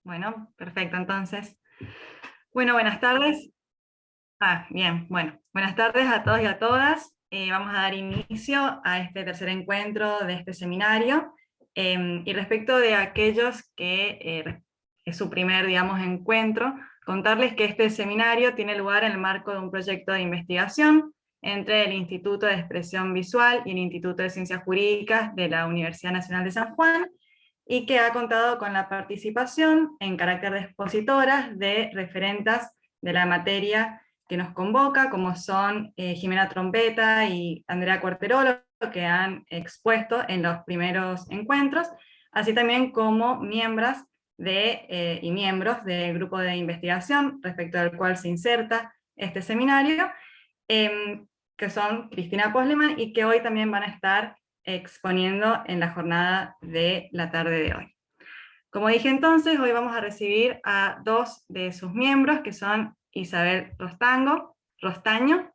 Bueno, perfecto, entonces. Bueno, buenas tardes. Bien, bueno, buenas tardes a todos y a todas. Vamos a dar inicio a este tercer encuentro de este seminario. Y respecto de aquellos que es su primer, digamos, encuentro, contarles que este seminario tiene lugar en el marco de un proyecto de investigación entre el Instituto de Expresión Visual y el Instituto de Ciencias Jurídicas de la Universidad Nacional de San Juan, y que ha contado con la participación en carácter de expositoras de referentas de la materia que nos convoca, como son Jimena Trompeta y Andrea Cuarterolo, que han expuesto en los primeros encuentros, así también como y miembros del grupo de investigación respecto al cual se inserta este seminario, que son Cristina Posleman, y que hoy también van a estar exponiendo en la jornada de la tarde de hoy. Como dije entonces, hoy vamos a recibir a dos de sus miembros, que son Isabel Rostaño,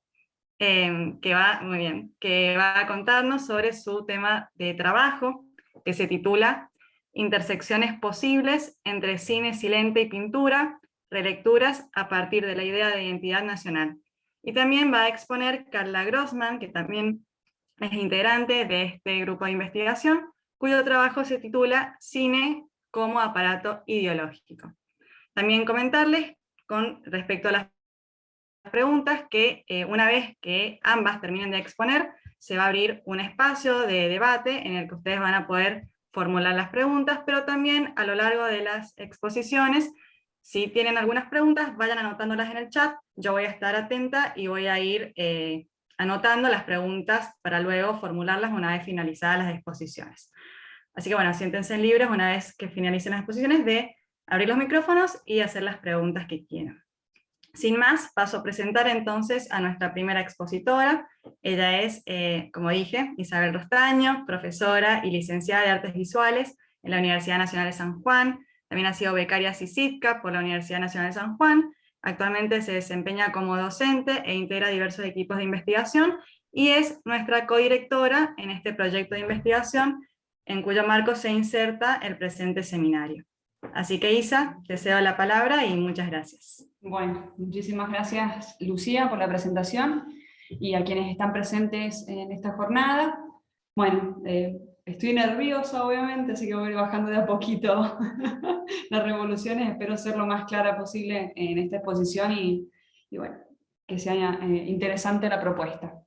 que va a contarnos sobre su tema de trabajo, que se titula Intersecciones posibles entre cine silente y pintura, relecturas a partir de la idea de identidad nacional. Y también va a exponer Carla Grossman, que también es integrante de este grupo de investigación, cuyo trabajo se titula Cine como aparato ideológico. También comentarles con respecto a las preguntas que una vez que ambas terminen de exponer, se va a abrir un espacio de debate en el que ustedes van a poder formular las preguntas, pero también a lo largo de las exposiciones, si tienen algunas preguntas, vayan anotándolas en el chat. Yo voy a estar atenta y voy a ir anotando las preguntas para luego formularlas una vez finalizadas las exposiciones. Así que bueno, siéntense libres una vez que finalicen las exposiciones de abrir los micrófonos y hacer las preguntas que quieran. Sin más, paso a presentar entonces a nuestra primera expositora. Ella es, como dije, Isabel Rostaño, profesora y licenciada de Artes Visuales en la Universidad Nacional de San Juan. También ha sido becaria CICITCA por la Universidad Nacional de San Juan. Actualmente se desempeña como docente e integra diversos equipos de investigación, y es nuestra codirectora en este proyecto de investigación, en cuyo marco se inserta el presente seminario. Así que Isa, te cedo la palabra y muchas gracias. Bueno, muchísimas gracias Lucía por la presentación y a quienes están presentes en esta jornada. Bueno, estoy nerviosa obviamente, así que voy a ir bajando de a poquito las revoluciones. Espero ser lo más clara posible en esta exposición y bueno, que sea interesante la propuesta.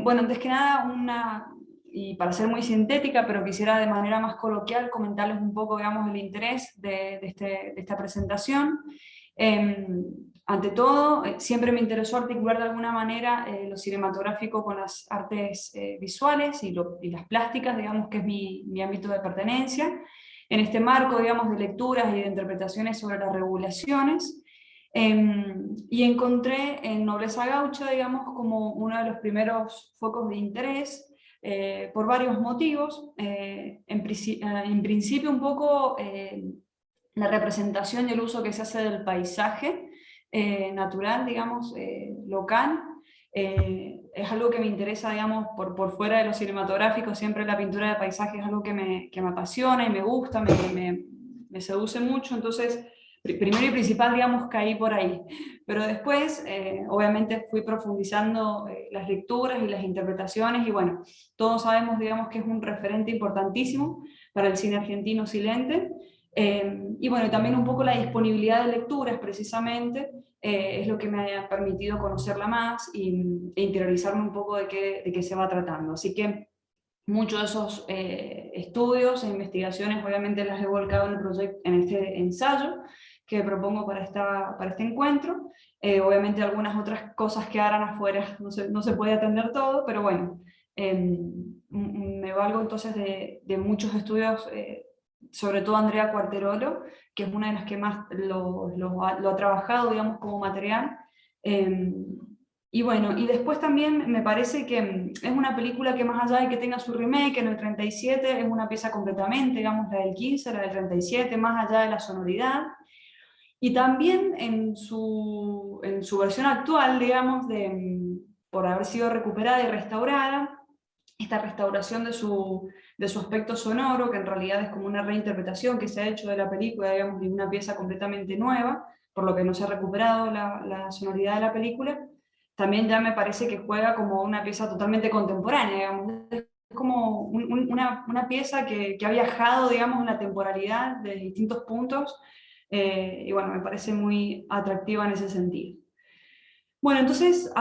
Bueno, antes que nada, y para ser muy sintética, pero quisiera de manera más coloquial comentarles un poco, digamos, el interés de esta presentación. Ante todo, siempre me interesó articular de alguna manera lo cinematográfico con las artes visuales y las plásticas, digamos, que es mi ámbito de pertenencia. En este marco, digamos, de lecturas y de interpretaciones sobre las regulaciones, y encontré en Nobleza Gaucha, digamos, como uno de los primeros focos de interés, por varios motivos. En principio un poco la representación y el uso que se hace del paisaje natural, digamos, local. Es algo que me interesa, digamos, por fuera de lo cinematográfico. Siempre la pintura de paisaje es algo que me apasiona y me gusta, me seduce mucho. Entonces, primero y principal, digamos, caí por ahí. Pero después, obviamente, fui profundizando las lecturas y las interpretaciones, y bueno, todos sabemos, digamos, que es un referente importantísimo para el cine argentino silente. Y bueno, también un poco la disponibilidad de lecturas, precisamente, es lo que me ha permitido conocerla más e interiorizarme un poco de qué se va tratando. Así que muchos de esos estudios e investigaciones obviamente las he volcado en este ensayo que propongo para este encuentro. Obviamente algunas otras cosas quedarán afuera, no se puede atender todo, pero bueno, me valgo entonces de muchos estudios, sobre todo Andrea Cuarterolo, que es una de las que más lo ha trabajado, digamos, como material. Y bueno, y después también me parece que es una película que, más allá de que tenga su remake en el 37, es una pieza completamente, digamos, la del 15, la del 37, más allá de la sonoridad. Y también en su versión actual, digamos, por haber sido recuperada y restaurada, esta restauración de de su aspecto sonoro, que en realidad es como una reinterpretación que se ha hecho de la película, digamos, de una pieza completamente nueva, por lo que no se ha recuperado la sonoridad de la película. También ya me parece que juega como una pieza totalmente contemporánea, digamos. Es como una pieza que ha viajado, digamos, en la temporalidad de distintos puntos, y bueno, me parece muy atractiva en ese sentido. Bueno, entonces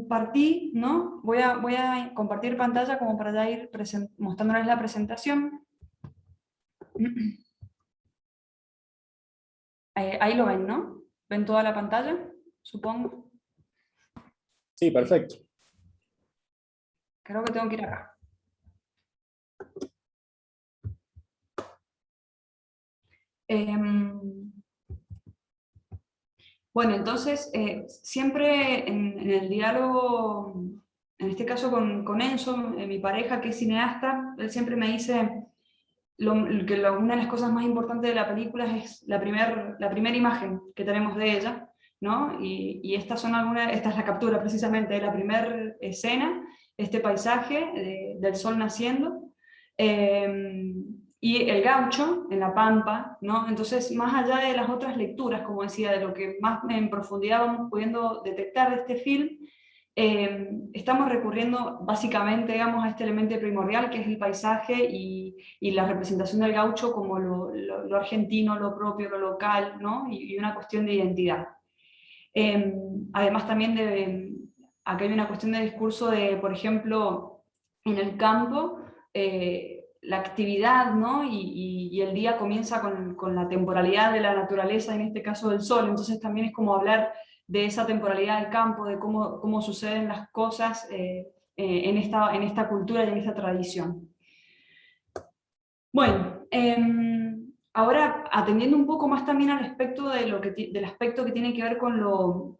partí, ¿no? Voy a compartir pantalla como para ya ir mostrándoles la presentación. Ahí lo ven, ¿no? ¿Ven toda la pantalla? Supongo. Sí, perfecto. Creo que tengo que ir acá. Bueno, entonces, siempre en el diálogo, en este caso con Enzo, mi pareja que es cineasta, él siempre me dice una de las cosas más importantes de la película es la primera imagen que tenemos de ella, ¿no? Y estas son esta es la captura precisamente de la primera escena, este paisaje del sol naciendo, y el gaucho en la pampa, ¿no? Entonces, más allá de las otras lecturas, como decía, de lo que más en profundidad vamos pudiendo detectar de este film, estamos recurriendo básicamente, digamos, a este elemento primordial que es el paisaje y la representación del gaucho como lo argentino, lo propio, lo local, ¿no? Y una cuestión de identidad. Además también acá hay una cuestión de discurso de, por ejemplo, en el campo, la actividad, ¿no? Y el día comienza con la temporalidad de la naturaleza, en este caso del sol, entonces también es como hablar de esa temporalidad del campo, de cómo suceden las cosas en esta cultura y en esta tradición. Bueno, ahora atendiendo un poco más también al aspecto del aspecto que tiene que ver con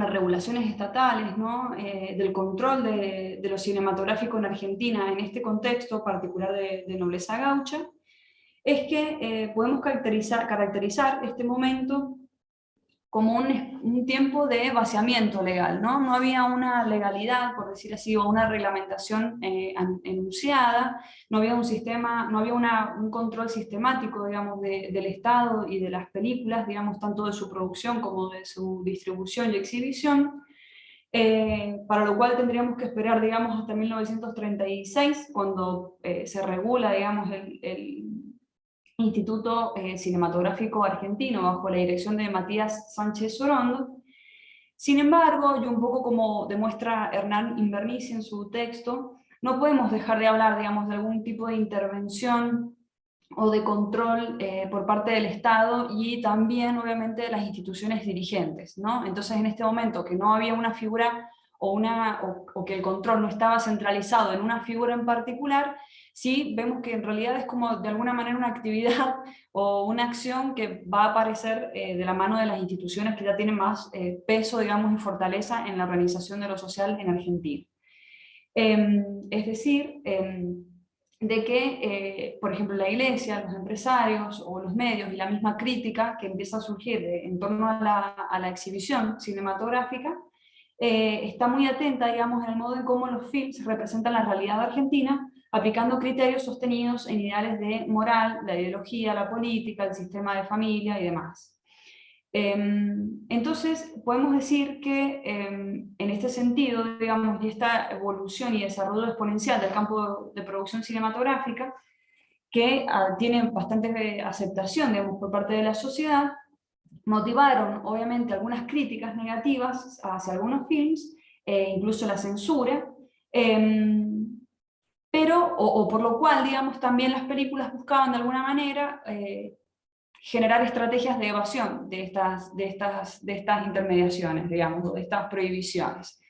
las regulaciones estatales, ¿no? Del control de lo cinematográfico en Argentina en este contexto particular de nobleza gaucha, es que podemos caracterizar este momento como un tiempo de vaciamiento legal, ¿no? No había una legalidad, por decir así, o una reglamentación enunciada, no había un sistema, no había un control sistemático, digamos, del Estado y de las películas, digamos, tanto de su producción como de su distribución y exhibición, para lo cual tendríamos que esperar, digamos, hasta 1936, cuando se regula, digamos, el Instituto Cinematográfico Argentino bajo la dirección de Matías Sánchez Orondo. Sin embargo, y un poco como demuestra Hernán Invernici en su texto, no podemos dejar de hablar, digamos, de algún tipo de intervención o de control por parte del Estado y también, obviamente, de las instituciones dirigentes, ¿no? Entonces, en este momento que no había una figura o que el control no estaba centralizado en una figura en particular, sí vemos que en realidad es como de alguna manera una actividad o una acción que va a aparecer de la mano de las instituciones que ya tienen más peso, digamos, y fortaleza en la organización de lo social en Argentina. Es decir, de que, por ejemplo, la iglesia, los empresarios o los medios y la misma crítica que empieza a surgir en torno a la exhibición cinematográfica, está muy atenta, digamos, en el modo en cómo los films representan la realidad argentina, aplicando criterios sostenidos en ideales de moral, la ideología, la política, el sistema de familia y demás. Entonces, podemos decir que en este sentido, digamos, y esta evolución y desarrollo exponencial del campo de producción cinematográfica, que tiene bastante aceptación, digamos, por parte de la sociedad, motivaron, obviamente, algunas críticas negativas hacia algunos films, incluso la censura, pero, o por lo cual, digamos, también las películas buscaban de alguna manera generar estrategias de evasión de estas intermediaciones, digamos, de estas prohibiciones.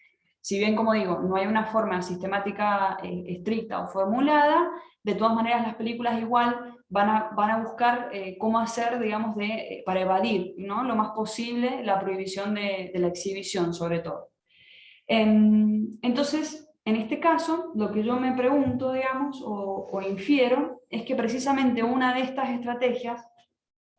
Si bien, como digo, no hay una forma sistemática estricta o formulada, de todas maneras las películas igual van a buscar cómo hacer, digamos, para evadir, ¿no?, lo más posible la prohibición de la exhibición, sobre todo. Entonces, en este caso, lo que yo me pregunto, digamos, o infiero, es que precisamente una de estas estrategias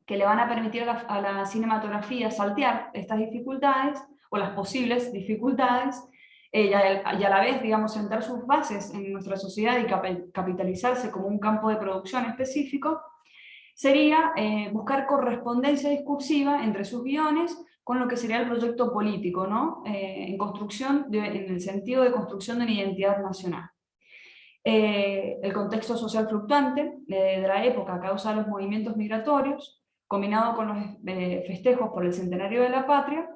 que le van a permitir a la cinematografía saltear estas dificultades, o las posibles dificultades, y a la vez, digamos, sentar sus bases en nuestra sociedad y capitalizarse como un campo de producción específico, sería buscar correspondencia discursiva entre sus guiones con lo que sería el proyecto político, ¿no? En el sentido de construcción de una identidad nacional. El contexto social fluctuante de la época a causa de los movimientos migratorios, combinado con los festejos por el centenario de la patria,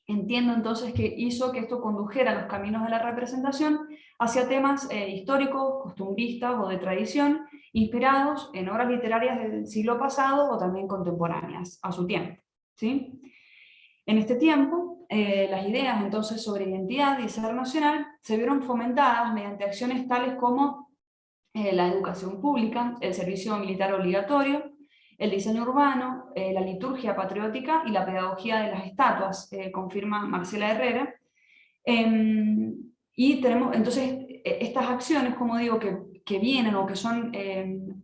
entiendo entonces que hizo que esto condujera los caminos de la representación hacia temas históricos, costumbristas o de tradición, inspirados en obras literarias del siglo pasado o también contemporáneas a su tiempo, ¿sí? En este tiempo, las ideas entonces sobre identidad y ser nacional se vieron fomentadas mediante acciones tales como la educación pública, el servicio militar obligatorio, el diseño urbano, la liturgia patriótica y la pedagogía de las estatuas, confirma Marcela Herrera. Y tenemos entonces estas acciones, como digo, que vienen o que son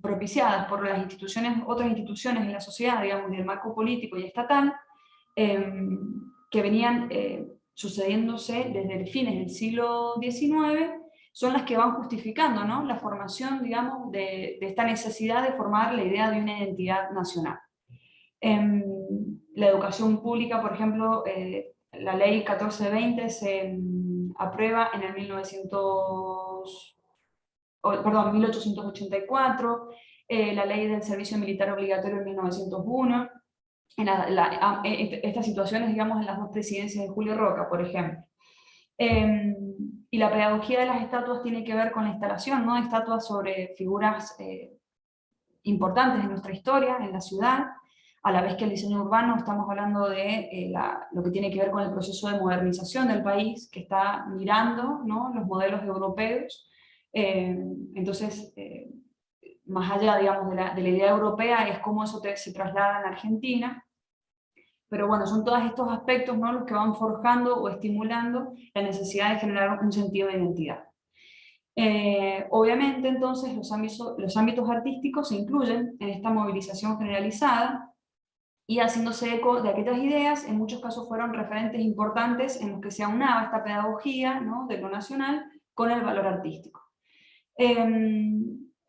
propiciadas por las instituciones, otras instituciones en la sociedad, digamos, del marco político y estatal, que venían sucediéndose desde fines del siglo XIX, son las que van justificando, ¿no?, la formación, digamos, de esta necesidad de formar la idea de una identidad nacional. La educación pública, por ejemplo, la ley 1420 se aprueba en el 1884, la ley del servicio militar obligatorio en 1901, estas situaciones, digamos, en las dos presidencias de Julio Roca, por ejemplo. Y la pedagogía de las estatuas tiene que ver con la instalación, ¿no?, de estatuas sobre figuras importantes en nuestra historia, en la ciudad, a la vez que el diseño urbano estamos hablando de lo que tiene que ver con el proceso de modernización del país, que está mirando, ¿no?, los modelos europeos. Entonces, más allá, digamos, de la idea europea, es cómo eso se traslada en Argentina. Pero bueno, son todos estos aspectos, ¿no?, los que van forjando o estimulando la necesidad de generar un sentido de identidad. Obviamente, entonces, los ámbitos artísticos se incluyen en esta movilización generalizada y haciéndose eco de aquellas ideas, en muchos casos fueron referentes importantes en los que se aunaba esta pedagogía, ¿no?, de lo nacional con el valor artístico.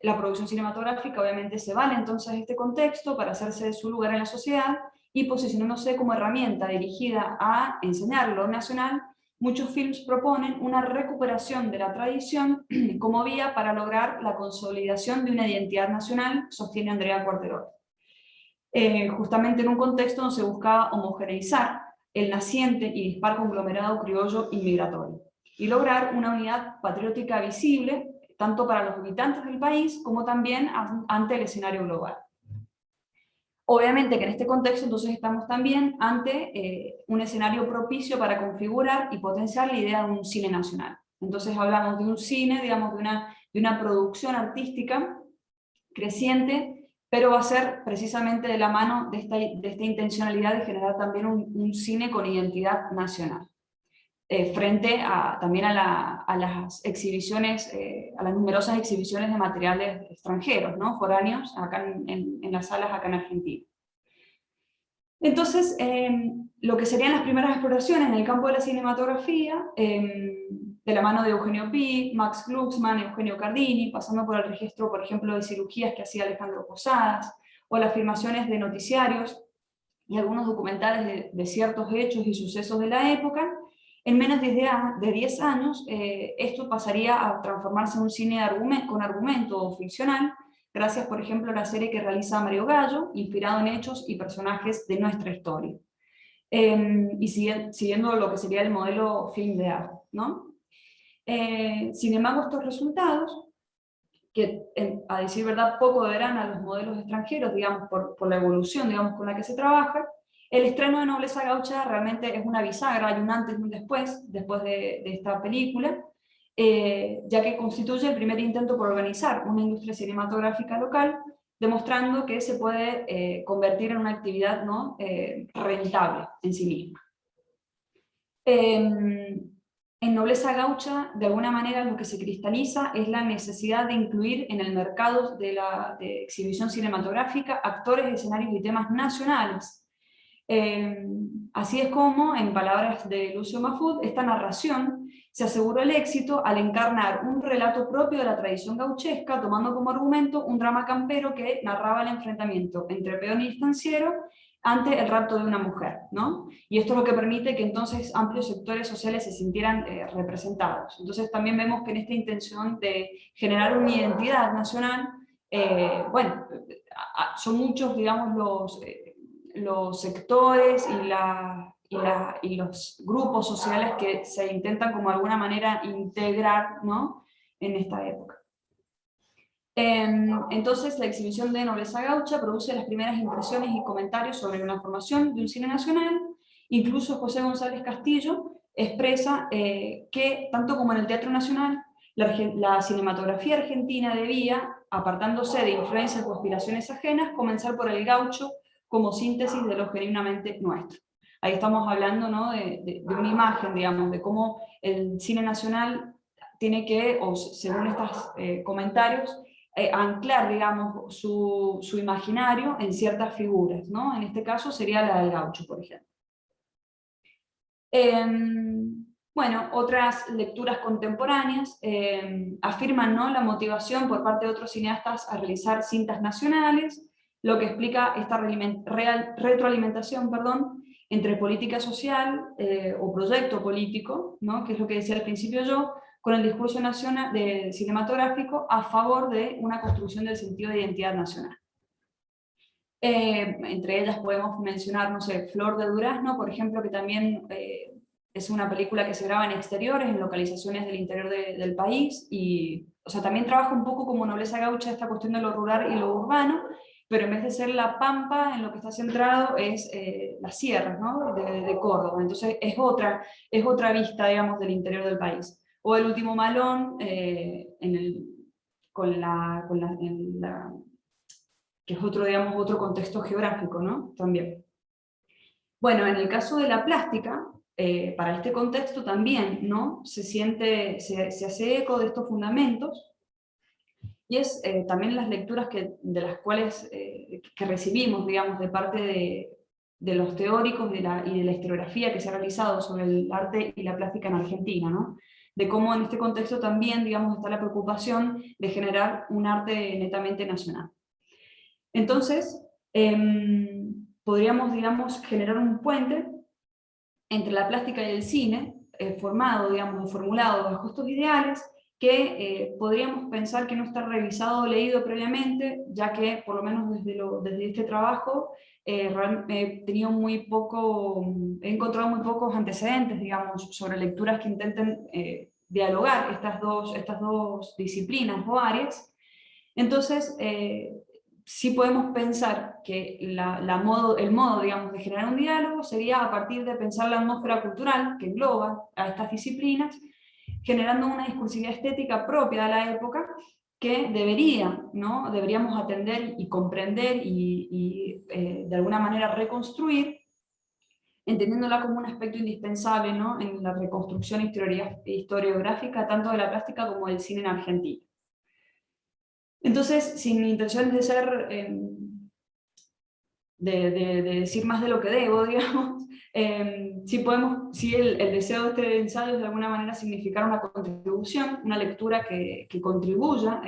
La producción cinematográfica obviamente se vale entonces de este contexto para hacerse de su lugar en la sociedad y posicionándose como herramienta dirigida a enseñar lo nacional. Muchos films proponen una recuperación de la tradición como vía para lograr la consolidación de una identidad nacional, sostiene Andrea Cuarterot. Justamente en un contexto donde se buscaba homogeneizar el naciente y dispar conglomerado criollo inmigratorio y lograr una unidad patriótica visible tanto para los habitantes del país como también ante el escenario global. Obviamente que en este contexto entonces estamos también ante un escenario propicio para configurar y potenciar la idea de un cine nacional. Entonces hablamos de un cine, digamos, de una producción artística creciente, pero va a ser precisamente de la mano de esta intencionalidad de generar también un cine con identidad nacional. Frente también a las exhibiciones, a las numerosas exhibiciones de materiales extranjeros, ¿no?, foráneos, acá en las salas acá en Argentina. Entonces, lo que serían las primeras exploraciones en el campo de la cinematografía, de la mano de Eugenio Pi, Max Glucksmann, Eugenio Cardini, pasando por el registro, por ejemplo, de cirugías que hacía Alejandro Posadas, o las filmaciones de noticiarios y algunos documentales de ciertos hechos y sucesos de la época. En menos de 10 años, esto pasaría a transformarse en un cine con argumento ficcional, gracias, por ejemplo, a la serie que realiza Mario Gallo, inspirado en hechos y personajes de nuestra historia. Y siguiendo lo que sería el modelo film de arte, ¿no? Sin embargo, estos resultados, que a decir verdad poco deberán a los modelos extranjeros, digamos, por la evolución, digamos, con la que se trabaja, el estreno de Nobleza Gaucha realmente es una bisagra, hay un antes y un después de esta película, ya que constituye el primer intento por organizar una industria cinematográfica local, demostrando que se puede convertir en una actividad, ¿no?, rentable en sí misma. En Nobleza Gaucha, de alguna manera, lo que se cristaliza es la necesidad de incluir en el mercado de exhibición cinematográfica actores, escenarios y temas nacionales, Así es como, en palabras de Lucio Mahfoud, esta narración se aseguró el éxito al encarnar un relato propio de la tradición gauchesca, tomando como argumento un drama campero que narraba el enfrentamiento entre peón y estanciero ante el rapto de una mujer, ¿no? Y esto es lo que permite que entonces amplios sectores sociales se sintieran representados. Entonces también vemos que en esta intención de generar una identidad nacional, bueno, son muchos, digamos, los sectores y los grupos sociales que se intentan como de alguna manera integrar, ¿no?, en esta época. Entonces la exhibición de Nobleza Gaucha produce las primeras impresiones y comentarios sobre una formación de un cine nacional. Incluso José González Castillo expresa que, tanto como en el Teatro Nacional, la cinematografía argentina debía, apartándose de influencias o aspiraciones ajenas, comenzar por el gaucho como síntesis de lo genuinamente nuestro. Ahí estamos hablando, ¿no?, de una imagen, digamos, de cómo el cine nacional tiene que, o según estos comentarios, anclar, digamos, su imaginario en ciertas figuras, ¿no? En este caso sería la del gaucho, por ejemplo. Bueno, otras lecturas contemporáneas afirman, ¿no?, la motivación por parte de otros cineastas a realizar cintas nacionales, lo que explica esta retroalimentación, perdón, entre política social o proyecto político, ¿no?, que es lo que decía al principio yo, con el discurso nacional, cinematográfico a favor de una construcción del sentido de identidad nacional. Entre ellas podemos mencionar, no sé, Flor de Durazno, por ejemplo, que también es una película que se graba en exteriores, en localizaciones del interior del país, y, o sea, también trabaja un poco como Nobleza Gaucha esta cuestión de lo rural y lo urbano, pero en vez de ser la pampa, en lo que está centrado es las sierras, ¿no?, de Córdoba. Entonces es otra vista, digamos, del interior del país. O El último malón, que es otro, digamos, otro contexto geográfico, ¿no?, también. Bueno, en el caso de la plástica, para este contexto también, ¿no?, se hace eco de estos fundamentos, y es también las lecturas de las cuales que recibimos, digamos, de parte de los teóricos y de la historiografía que se ha realizado sobre el arte y la plástica en Argentina, ¿no?, de cómo en este contexto también, digamos, está la preocupación de generar un arte netamente nacional. Entonces, podríamos, digamos, generar un puente entre la plástica y el cine, formado, digamos, formulado bajo estos ideales, que podríamos pensar que no está revisado o leído previamente, ya que, por lo menos desde este trabajo, he encontrado muy pocos antecedentes, digamos, sobre lecturas que intenten dialogar estas dos disciplinas o áreas. Entonces, sí podemos pensar que el modo, digamos, de generar un diálogo sería a partir de pensar la atmósfera cultural que engloba a estas disciplinas, generando una discursividad estética propia de la época que deberíamos atender y comprender y de alguna manera reconstruir, entendiéndola como un aspecto indispensable, ¿no?, en la reconstrucción historiográfica tanto de la plástica como del cine en Argentina. Entonces, sin intenciones de ser, de decir más de lo que debo, digamos, sí el deseo de este ensayo es de alguna manera significar una contribución, una lectura que contribuya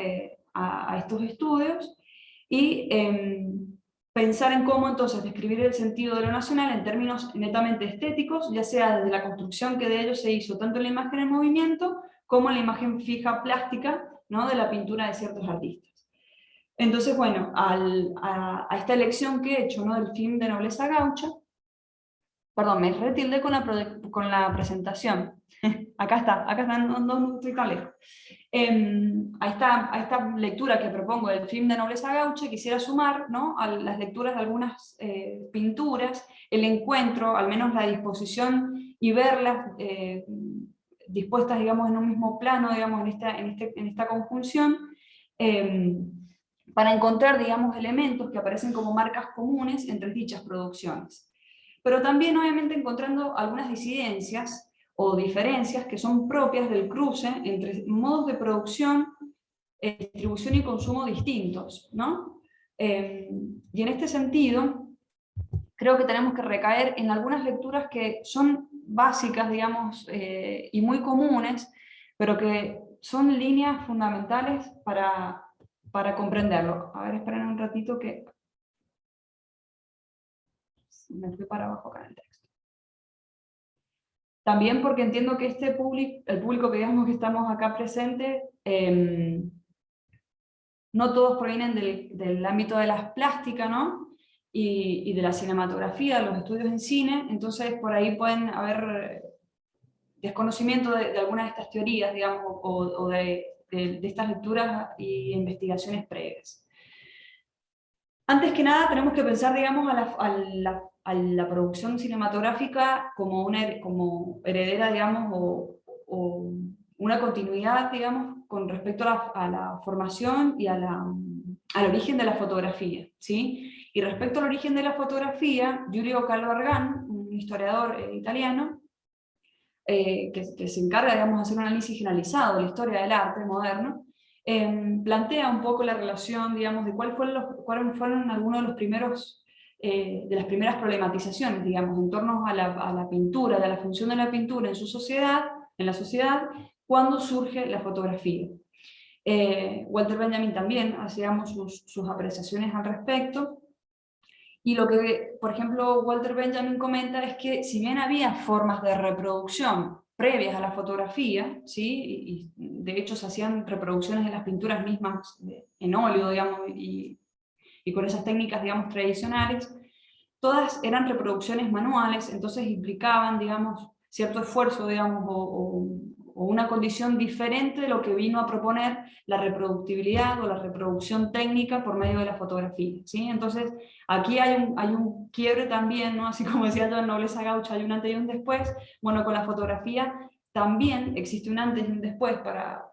a estos estudios, y pensar en cómo entonces describir el sentido de lo nacional en términos netamente estéticos, ya sea desde la construcción que de ello se hizo tanto en la imagen en movimiento como en la imagen fija plástica, ¿no?, de la pintura de ciertos artistas. Entonces, bueno, a esta elección que he hecho, ¿no?, del film de Nobleza Gaucha, perdón, me retildé con la presentación. Acá está, no estoy tan lejos. A esta lectura que propongo del film de Nobleza Gaucha, quisiera sumar, ¿no?, a las lecturas de algunas pinturas, el encuentro, al menos la disposición y verlas dispuestas, digamos, en un mismo plano, digamos, en esta conjunción, para encontrar, digamos, elementos que aparecen como marcas comunes entre dichas producciones. Pero también, obviamente, encontrando algunas disidencias o diferencias que son propias del cruce entre modos de producción, distribución y consumo distintos, ¿no? Y en este sentido, creo que tenemos que recaer en algunas lecturas que son básicas, digamos, y muy comunes, pero que son líneas fundamentales para comprenderlo. A ver, esperen un ratito que me fui para abajo acá en el texto. También porque entiendo que el público que digamos que estamos acá presentes, no todos provienen del ámbito de las plásticas, ¿no? Y de la cinematografía, los estudios en cine, entonces por ahí pueden haber desconocimiento de algunas de estas teorías, digamos, o de estas lecturas e investigaciones previas. Antes que nada tenemos que pensar, digamos, a la producción cinematográfica como como heredera, digamos, o una continuidad, digamos, con respecto a la formación y al origen de la fotografía, ¿sí? Y respecto al origen de la fotografía, Giulio Calvargan, un historiador italiano, que se encarga, digamos, de hacer un análisis generalizado de la historia del arte moderno, plantea un poco la relación, digamos, de cuáles fueron algunos de los primeros, de las primeras problematizaciones, digamos, en torno a la pintura, de la función de la pintura en la sociedad, cuando surge la fotografía. Walter Benjamin también hace, digamos, sus apreciaciones al respecto. Y lo que, por ejemplo, Walter Benjamin comenta es que si bien había formas de reproducción previas a la fotografía, ¿sí? Y de hecho se hacían reproducciones de las pinturas mismas en óleo, digamos, y con esas técnicas, digamos, tradicionales, todas eran reproducciones manuales, entonces implicaban, digamos, cierto esfuerzo, digamos, o una condición diferente de lo que vino a proponer la reproductibilidad o la reproducción técnica por medio de la fotografía, ¿sí? Entonces, aquí hay un quiebre también, ¿no? Así como decía yo en Nobleza Gaucha, hay un antes y un después. Bueno, con la fotografía también existe un antes y un después para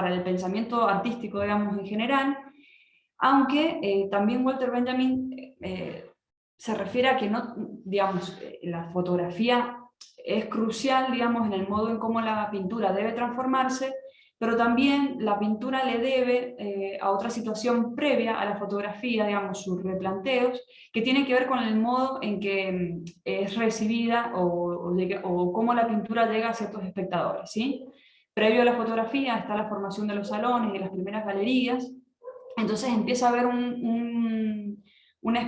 el pensamiento artístico, digamos, en general, aunque también Walter Benjamin se refiere a que no, digamos, la fotografía es crucial, digamos, en el modo en cómo la pintura debe transformarse, pero también la pintura le debe a otra situación previa a la fotografía, digamos, sus replanteos, que tienen que ver con el modo en que es recibida o cómo la pintura llega a ciertos espectadores, ¿sí? Previo a la fotografía está la formación de los salones y las primeras galerías, entonces empieza a haber una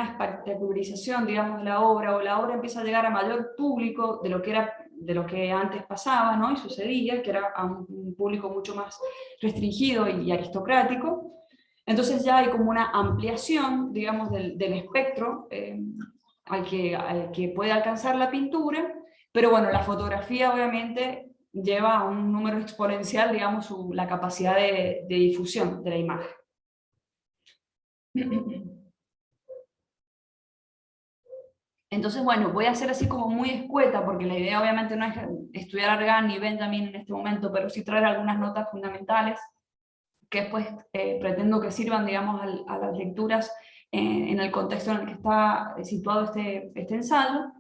espectacularización, digamos, de la obra, o la obra empieza a llegar a mayor público de lo que antes pasaba, ¿no? Y sucedía, que era a un público mucho más restringido y aristocrático. Entonces ya hay como una ampliación, digamos, del espectro al que puede alcanzar la pintura, pero bueno, la fotografía obviamente lleva a un número exponencial, digamos, la capacidad de difusión de la imagen. Entonces, bueno, voy a ser así como muy escueta, porque la idea obviamente no es estudiar Argan ni Benjamin en este momento, pero sí traer algunas notas fundamentales que después pretendo que sirvan, digamos, a las lecturas en el contexto en el que está situado este ensayo.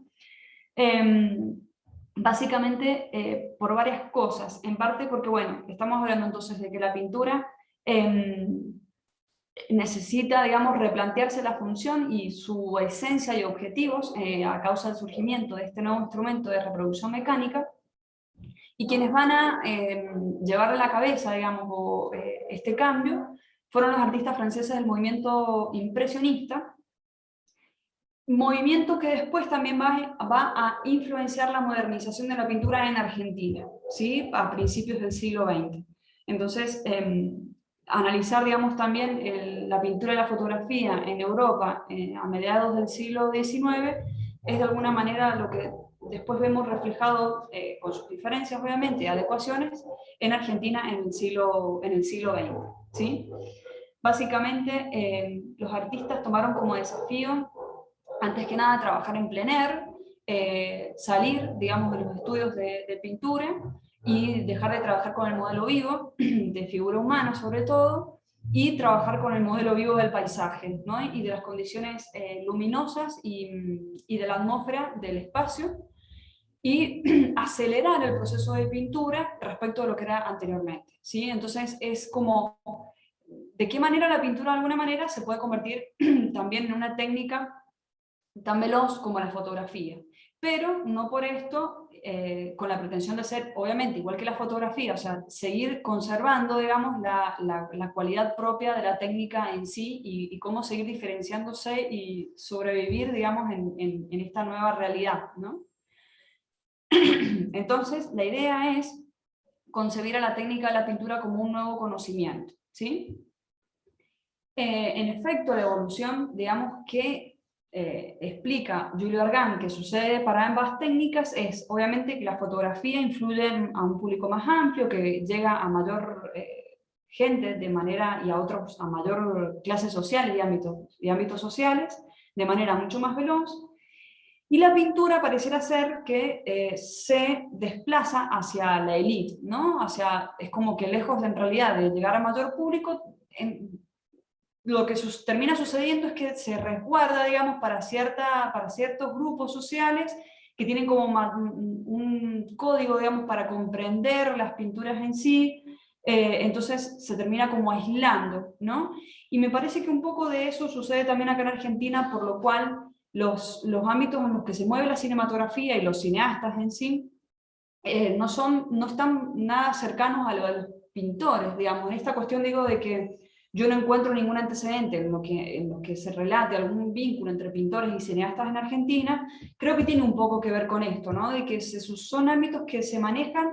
Básicamente por varias cosas, en parte porque, bueno, estamos hablando entonces de que la pintura necesita, digamos, replantearse la función y su esencia y objetivos a causa del surgimiento de este nuevo instrumento de reproducción mecánica, y quienes van a llevarle la cabeza, digamos, este cambio, fueron los artistas franceses del movimiento impresionista, movimiento que después también va a influenciar la modernización de la pintura en Argentina, ¿sí? A principios del siglo XX. Entonces, analizar, digamos, también la pintura y la fotografía en Europa a mediados del siglo XIX es de alguna manera lo que después vemos reflejado, con sus diferencias obviamente, adecuaciones, en Argentina en el siglo XX, ¿sí? Básicamente, los artistas tomaron como desafío, antes que nada, trabajar en plein air, salir, digamos, de los estudios de pintura y dejar de trabajar con el modelo vivo, de figura humana sobre todo, y trabajar con el modelo vivo del paisaje, ¿no? Y de las condiciones luminosas y de la atmósfera del espacio, y acelerar el proceso de pintura respecto a lo que era anteriormente, ¿sí? Entonces es como, ¿de qué manera la pintura de alguna manera se puede convertir también en una técnica tan veloz como la fotografía. Pero no por esto, con la pretensión de ser, obviamente, igual que la fotografía, o sea, seguir conservando, digamos, la cualidad propia de la técnica en sí y cómo seguir diferenciándose y sobrevivir, digamos, en esta nueva realidad, ¿no? Entonces, la idea es concebir a la técnica de la pintura como un nuevo conocimiento, ¿sí? En efecto, la evolución, digamos, que explica Julio Argán que sucede para ambas técnicas es, obviamente, que la fotografía influye a un público más amplio, que llega a mayor gente de manera, y a otros, a mayor clases sociales y ámbitos sociales, de manera mucho más veloz. Y la pintura pareciera ser que se desplaza hacia la élite, ¿no? Es como que lejos en realidad de llegar a mayor público, lo que termina sucediendo es que se resguarda, digamos, para ciertos grupos sociales que tienen como un código, digamos, para comprender las pinturas en sí, entonces se termina como aislando, ¿no? Y me parece que un poco de eso sucede también acá en Argentina, por lo cual los ámbitos en los que se mueve la cinematografía y los cineastas en sí no están nada cercanos a lo de los pintores, digamos. En esta cuestión digo de que yo no encuentro ningún antecedente en lo que se relate algún vínculo entre pintores y cineastas en Argentina. Creo que tiene un poco que ver con esto, ¿no? De que son ámbitos que se manejan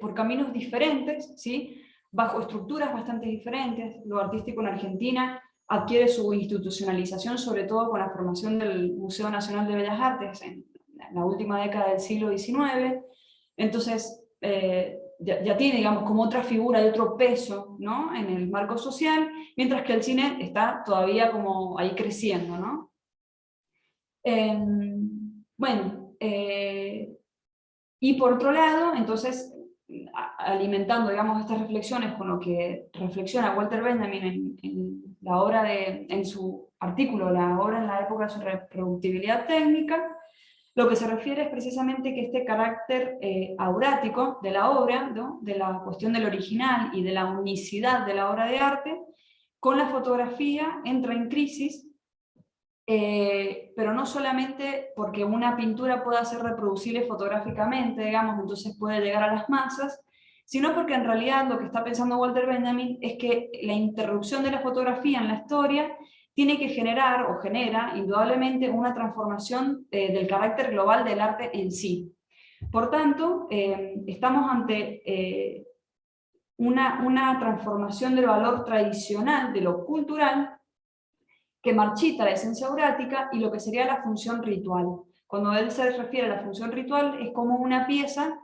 por caminos diferentes, ¿sí? Bajo estructuras bastante diferentes. Lo artístico en Argentina adquiere su institucionalización, sobre todo con la formación del Museo Nacional de Bellas Artes en la última década del siglo XIX. Entonces, ya tiene, digamos, como otra figura y otro peso, ¿no? En el marco social, mientras que el cine está todavía como ahí creciendo, ¿no? Bueno, y por otro lado, entonces, alimentando, digamos, estas reflexiones con lo que reflexiona Walter Benjamin en su artículo, la obra en la época de su reproductibilidad técnica, lo que se refiere es precisamente que este carácter aurático de la obra, ¿no? De la cuestión del original y de la unicidad de la obra de arte, con la fotografía entra en crisis, pero no solamente porque una pintura pueda ser reproducible fotográficamente, digamos, entonces puede llegar a las masas, sino porque en realidad lo que está pensando Walter Benjamin es que la interrupción de la fotografía en la historia tiene que generar, o genera, indudablemente, una transformación del carácter global del arte en sí. Por tanto, estamos ante una transformación del valor tradicional, de lo cultural, que marchita la esencia aurática y lo que sería la función ritual. Cuando él se refiere a la función ritual, es como una pieza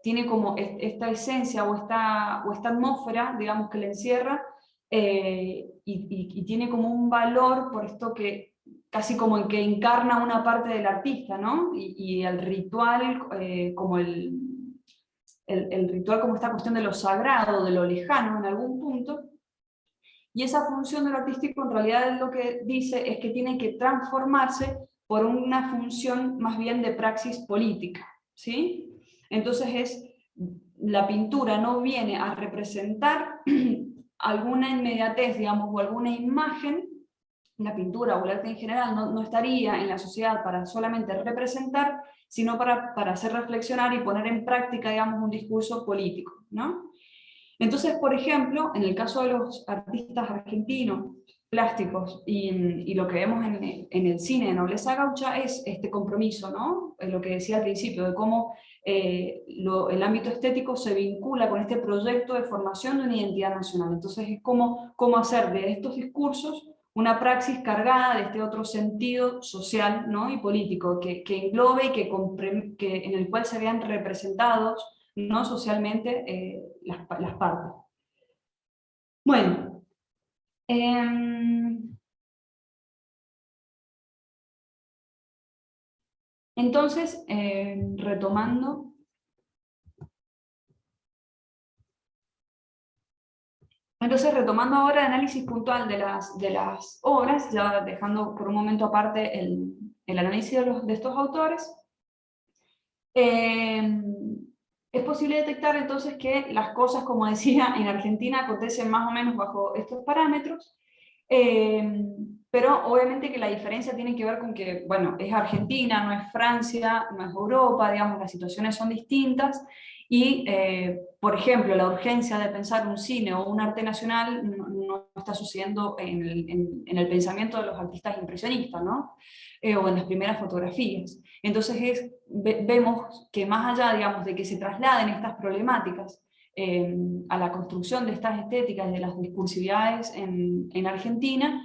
tiene como esta esencia o esta atmósfera, digamos, que la encierra, y tiene como un valor por esto que casi como en que encarna una parte del artista, ¿no? Y el ritual como el ritual como esta cuestión de lo sagrado, de lo lejano en algún punto. Y esa función de lo artístico en realidad lo que dice es que tiene que transformarse por una función más bien de praxis política, ¿sí? Entonces la pintura no viene a representar alguna inmediatez, digamos, o alguna imagen. La pintura o el arte en general no estaría en la sociedad para solamente representar, sino para hacer reflexionar y poner en práctica, digamos, un discurso político, ¿no? Entonces, por ejemplo, en el caso de los artistas argentinos plásticos y lo que vemos en el cine de Nobleza Gaucha es este compromiso, ¿no? Lo que decía al principio, de cómo el ámbito estético se vincula con este proyecto de formación de una identidad nacional. Entonces es cómo hacer de estos discursos una praxis cargada de este otro sentido social, ¿no? Y político, que englobe y en el cual se vean representados, ¿no? Socialmente las partes. Bueno, entonces, retomando ahora el análisis puntual de las obras, ya dejando por un momento aparte el análisis de estos autores, es posible detectar entonces que las cosas, como decía, en Argentina acontecen más o menos bajo estos parámetros, pero obviamente que la diferencia tiene que ver con que, bueno, es Argentina, no es Francia, no es Europa, digamos, las situaciones son distintas, y, por ejemplo, la urgencia de pensar un cine o un arte nacional no está sucediendo en el pensamiento de los artistas impresionistas, ¿no? O en las primeras fotografías. Entonces vemos que más allá, digamos, de que se trasladen estas problemáticas a la construcción de estas estéticas y de las discursividades en Argentina,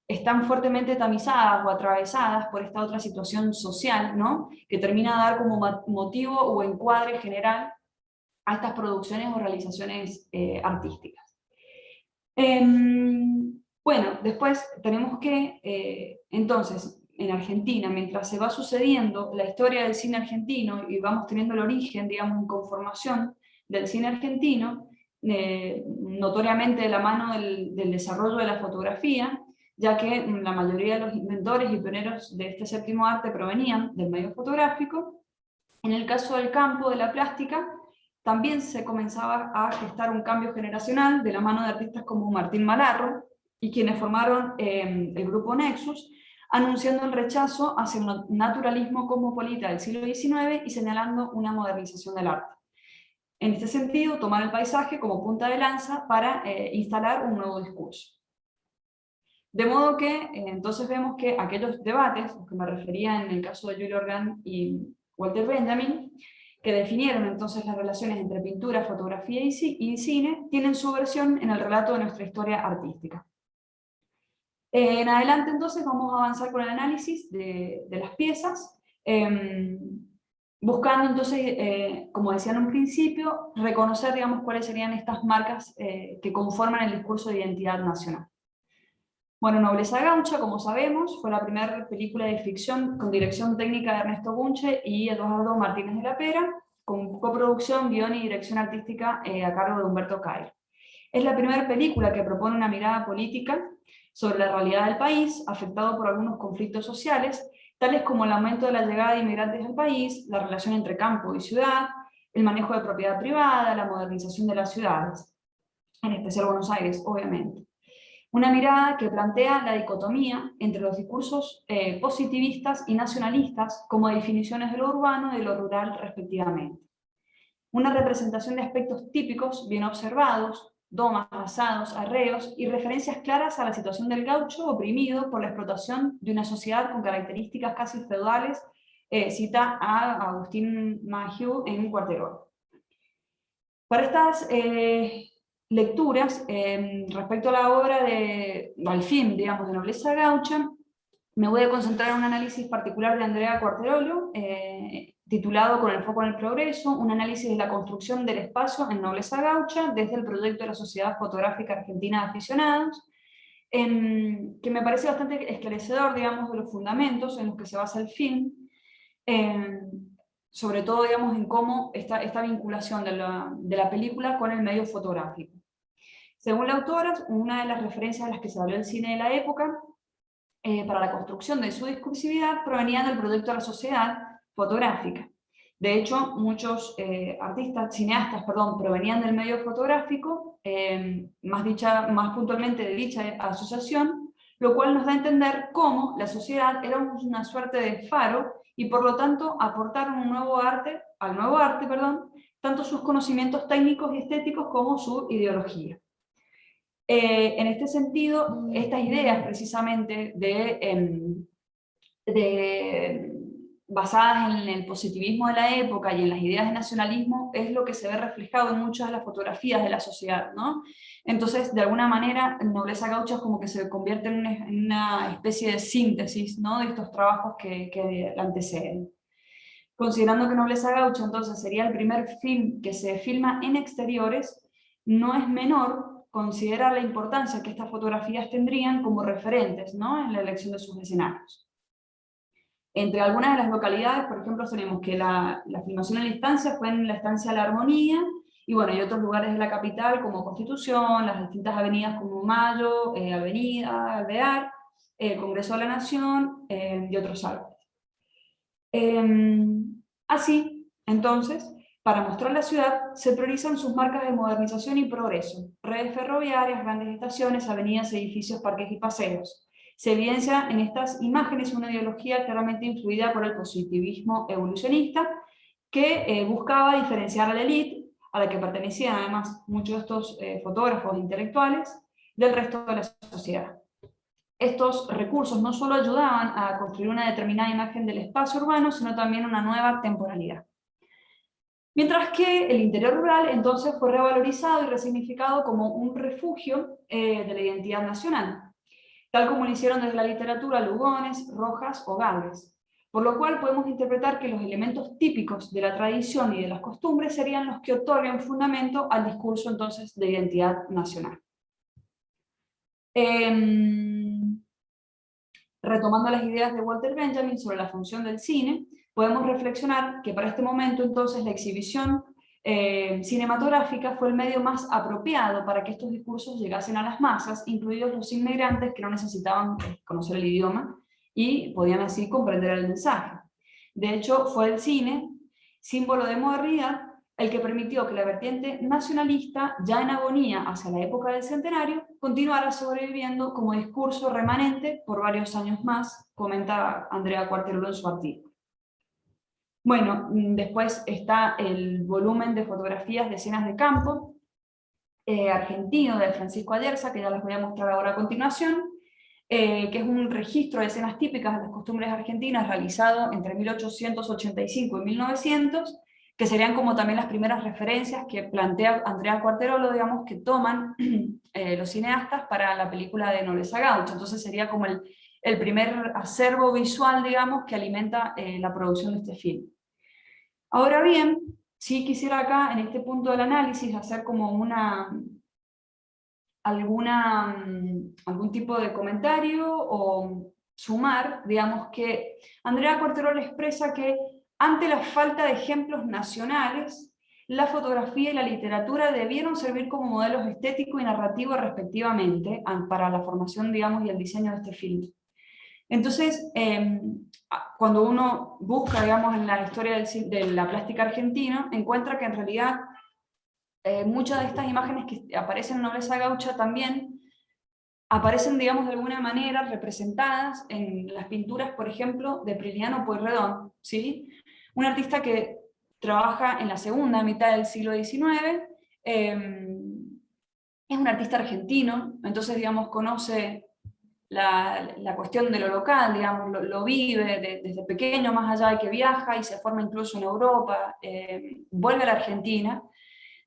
están fuertemente tamizadas o atravesadas por esta otra situación social, ¿no? Que termina a dar como motivo o encuadre general a estas producciones o realizaciones artísticas. Bueno, después tenemos que, entonces, en Argentina, mientras se va sucediendo la historia del cine argentino y vamos teniendo el origen, digamos, en conformación del cine argentino, notoriamente de la mano del desarrollo de la fotografía, ya que la mayoría de los inventores y pioneros de este séptimo arte provenían del medio fotográfico. En el caso del campo de la plástica, también se comenzaba a gestar un cambio generacional de la mano de artistas como Martín Malarro, y quienes formaron el grupo Nexus, anunciando el rechazo hacia un naturalismo cosmopolita del siglo XIX y señalando una modernización del arte. En este sentido, tomar el paisaje como punta de lanza para instalar un nuevo discurso. De modo que entonces vemos que aquellos debates, los que me refería en el caso de Jules Organ y Walter Benjamin, que definieron entonces las relaciones entre pintura, fotografía y cine, tienen su versión en el relato de nuestra historia artística. En adelante entonces vamos a avanzar con el análisis de las piezas, buscando entonces, como decía en un principio, reconocer, digamos, cuáles serían estas marcas que conforman el discurso de identidad nacional. Bueno, Nobleza Gaucha, como sabemos, fue la primera película de ficción con dirección técnica de Ernesto Bunche y Eduardo Martínez de la Pera, con coproducción, guión y dirección artística a cargo de Humberto Cairo. Es la primera película que propone una mirada política sobre la realidad del país, afectado por algunos conflictos sociales, tales como el aumento de la llegada de inmigrantes al país, la relación entre campo y ciudad, el manejo de propiedad privada, la modernización de las ciudades, en especial Buenos Aires, obviamente. Una mirada que plantea la dicotomía entre los discursos positivistas y nacionalistas como definiciones de lo urbano y de lo rural respectivamente. Una representación de aspectos típicos bien observados, domas, asados, arreos y referencias claras a la situación del gaucho oprimido por la explotación de una sociedad con características casi feudales, cita a Agustín Mahieu en Cuarterol. Para estas lecturas, respecto a la obra al film, digamos, de Nobleza Gaucha, me voy a concentrar en un análisis particular de Andrea Cuarterolo, titulado Con el foco en el progreso, un análisis de la construcción del espacio en Nobleza Gaucha desde el proyecto de la Sociedad Fotográfica Argentina de Aficionados, que me parece bastante esclarecedor, digamos, de los fundamentos en los que se basa el film, sobre todo, digamos, en cómo esta vinculación de la película con el medio fotográfico. Según la autora, una de las referencias a las que se valió el cine de la época para la construcción de su discursividad provenía del proyecto de la Sociedad Fotográfica. De hecho, muchos cineastas, provenían del medio fotográfico, más puntualmente de dicha asociación, lo cual nos da a entender cómo la sociedad era una suerte de faro y por lo tanto aportaron al nuevo arte, tanto sus conocimientos técnicos y estéticos como su ideología. En este sentido, estas ideas precisamente basadas en el positivismo de la época y en las ideas de nacionalismo es lo que se ve reflejado en muchas de las fotografías de la sociedad, ¿no? Entonces, de alguna manera, Nobleza Gaucha es como que se convierte en una especie de síntesis, ¿no?, de estos trabajos que la anteceden. Considerando que Nobleza Gaucha entonces sería el primer film que se filma en exteriores, no es menor considerar la importancia que estas fotografías tendrían como referentes, ¿no?, en la elección de sus escenarios. Entre algunas de las localidades, por ejemplo, tenemos que la filmación en la estancia fue en la estancia La Armonía, y bueno, hay otros lugares de la capital como Constitución, las distintas avenidas como Mayo, Avenida Alvear, Congreso de la Nación y otros árboles. Así, entonces, para mostrar la ciudad, se priorizan sus marcas de modernización y progreso, redes ferroviarias, grandes estaciones, avenidas, edificios, parques y paseos. se evidencia en estas imágenes una ideología claramente influida por el positivismo evolucionista, que buscaba diferenciar a la élite, a la que pertenecían además muchos de estos fotógrafos intelectuales, del resto de la sociedad. Estos recursos no solo ayudaban a construir una determinada imagen del espacio urbano, sino también una nueva temporalidad. Mientras que el interior rural entonces fue revalorizado y resignificado como un refugio de la identidad nacional, tal como lo hicieron desde la literatura Lugones, Rojas o Gálvez, por lo cual podemos interpretar que los elementos típicos de la tradición y de las costumbres serían los que otorgan fundamento al discurso entonces de identidad nacional. Retomando las ideas de Walter Benjamin sobre la función del cine, podemos reflexionar que para este momento entonces la exhibición cinematográfica fue el medio más apropiado para que estos discursos llegasen a las masas, incluidos los inmigrantes que no necesitaban conocer el idioma y podían así comprender el mensaje. De hecho, fue el cine, símbolo de modernidad, el que permitió que la vertiente nacionalista, ya en agonía hacia la época del centenario, continuara sobreviviendo como discurso remanente por varios años más, comenta Andrea Quarterolo en su artículo. Bueno, después está el volumen de fotografías de escenas de campo argentino de Francisco Ayerza, que ya les voy a mostrar ahora a continuación, que es un registro de escenas típicas de las costumbres argentinas realizado entre 1885 y 1900, que serían como también las primeras referencias que plantea Andrea Quarterolo, digamos, que toman los cineastas para la película de Nobleza Gaucha. Entonces sería como el primer acervo visual, digamos, que alimenta la producción de este film. Ahora bien, sí quisiera acá, en este punto del análisis, hacer como algún tipo de comentario o sumar, digamos, que Andrea Quarterolo expresa que ante la falta de ejemplos nacionales, la fotografía y la literatura debieron servir como modelos estético y narrativo respectivamente para la formación, digamos, y el diseño de este film. Entonces, cuando uno busca, digamos, en la historia de la plástica argentina, encuentra que en realidad muchas de estas imágenes que aparecen en Nobleza Gaucha también aparecen, digamos, de alguna manera representadas en las pinturas, por ejemplo, de Priliano Pueyrredón, ¿sí? Un artista que trabaja en la segunda mitad del siglo XIX, es un artista argentino, entonces, digamos, conoce la cuestión de lo local, digamos, lo vive desde pequeño, más allá de que viaja y se forma incluso en Europa, vuelve a la Argentina,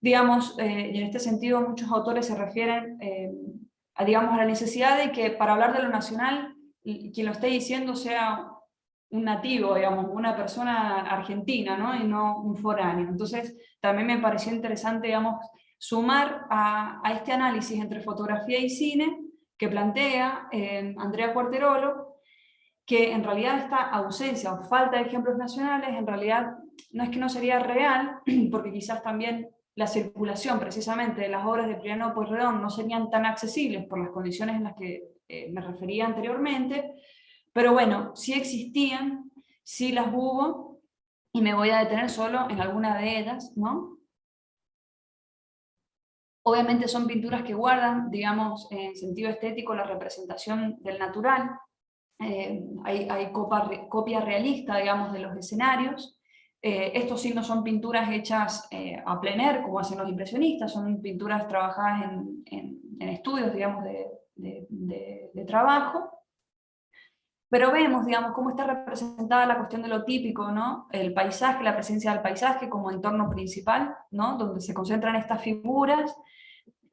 digamos, y en este sentido muchos autores se refieren digamos, a la necesidad de que para hablar de lo nacional, quien lo esté diciendo sea un nativo, digamos, una persona argentina, ¿no? Y no un foráneo. Entonces, también me pareció interesante, digamos, sumar a este análisis entre fotografía y cine que plantea Andrea Quarterolo, que en realidad esta ausencia o falta de ejemplos nacionales, en realidad no es que no sería real, porque quizás también la circulación precisamente de las obras de Priliano Pueyrredón no serían tan accesibles por las condiciones en las que me refería anteriormente, pero bueno, sí existían, sí las hubo, y me voy a detener solo en alguna de ellas, ¿no? Obviamente son pinturas que guardan, digamos, en sentido estético la representación del natural, hay copia realista, digamos, de los escenarios. Estos sí no son pinturas hechas a plein air, como hacen los impresionistas, son pinturas trabajadas en estudios, digamos, de trabajo. Pero vemos, digamos, cómo está representada la cuestión de lo típico, ¿no? El paisaje, la presencia del paisaje como entorno principal, ¿no? Donde se concentran estas figuras,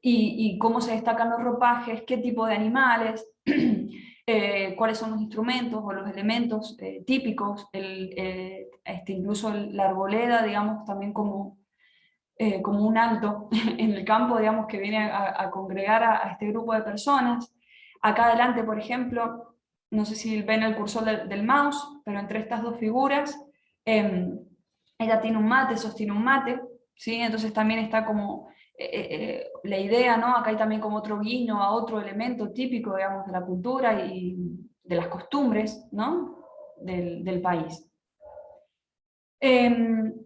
y cómo se destacan los ropajes, qué tipo de animales, cuáles son los instrumentos o los elementos típicos, incluso la arboleda, digamos, también como un alto en el campo, digamos, que viene a congregar a este grupo de personas. Acá adelante, por ejemplo, no sé si ven el cursor del mouse, pero entre estas dos figuras, ella tiene un mate, sostiene un mate, ¿sí? Entonces también está como la idea, ¿no? Acá hay también como otro guiño a otro elemento típico, digamos, de la cultura y de las costumbres, ¿no? del país.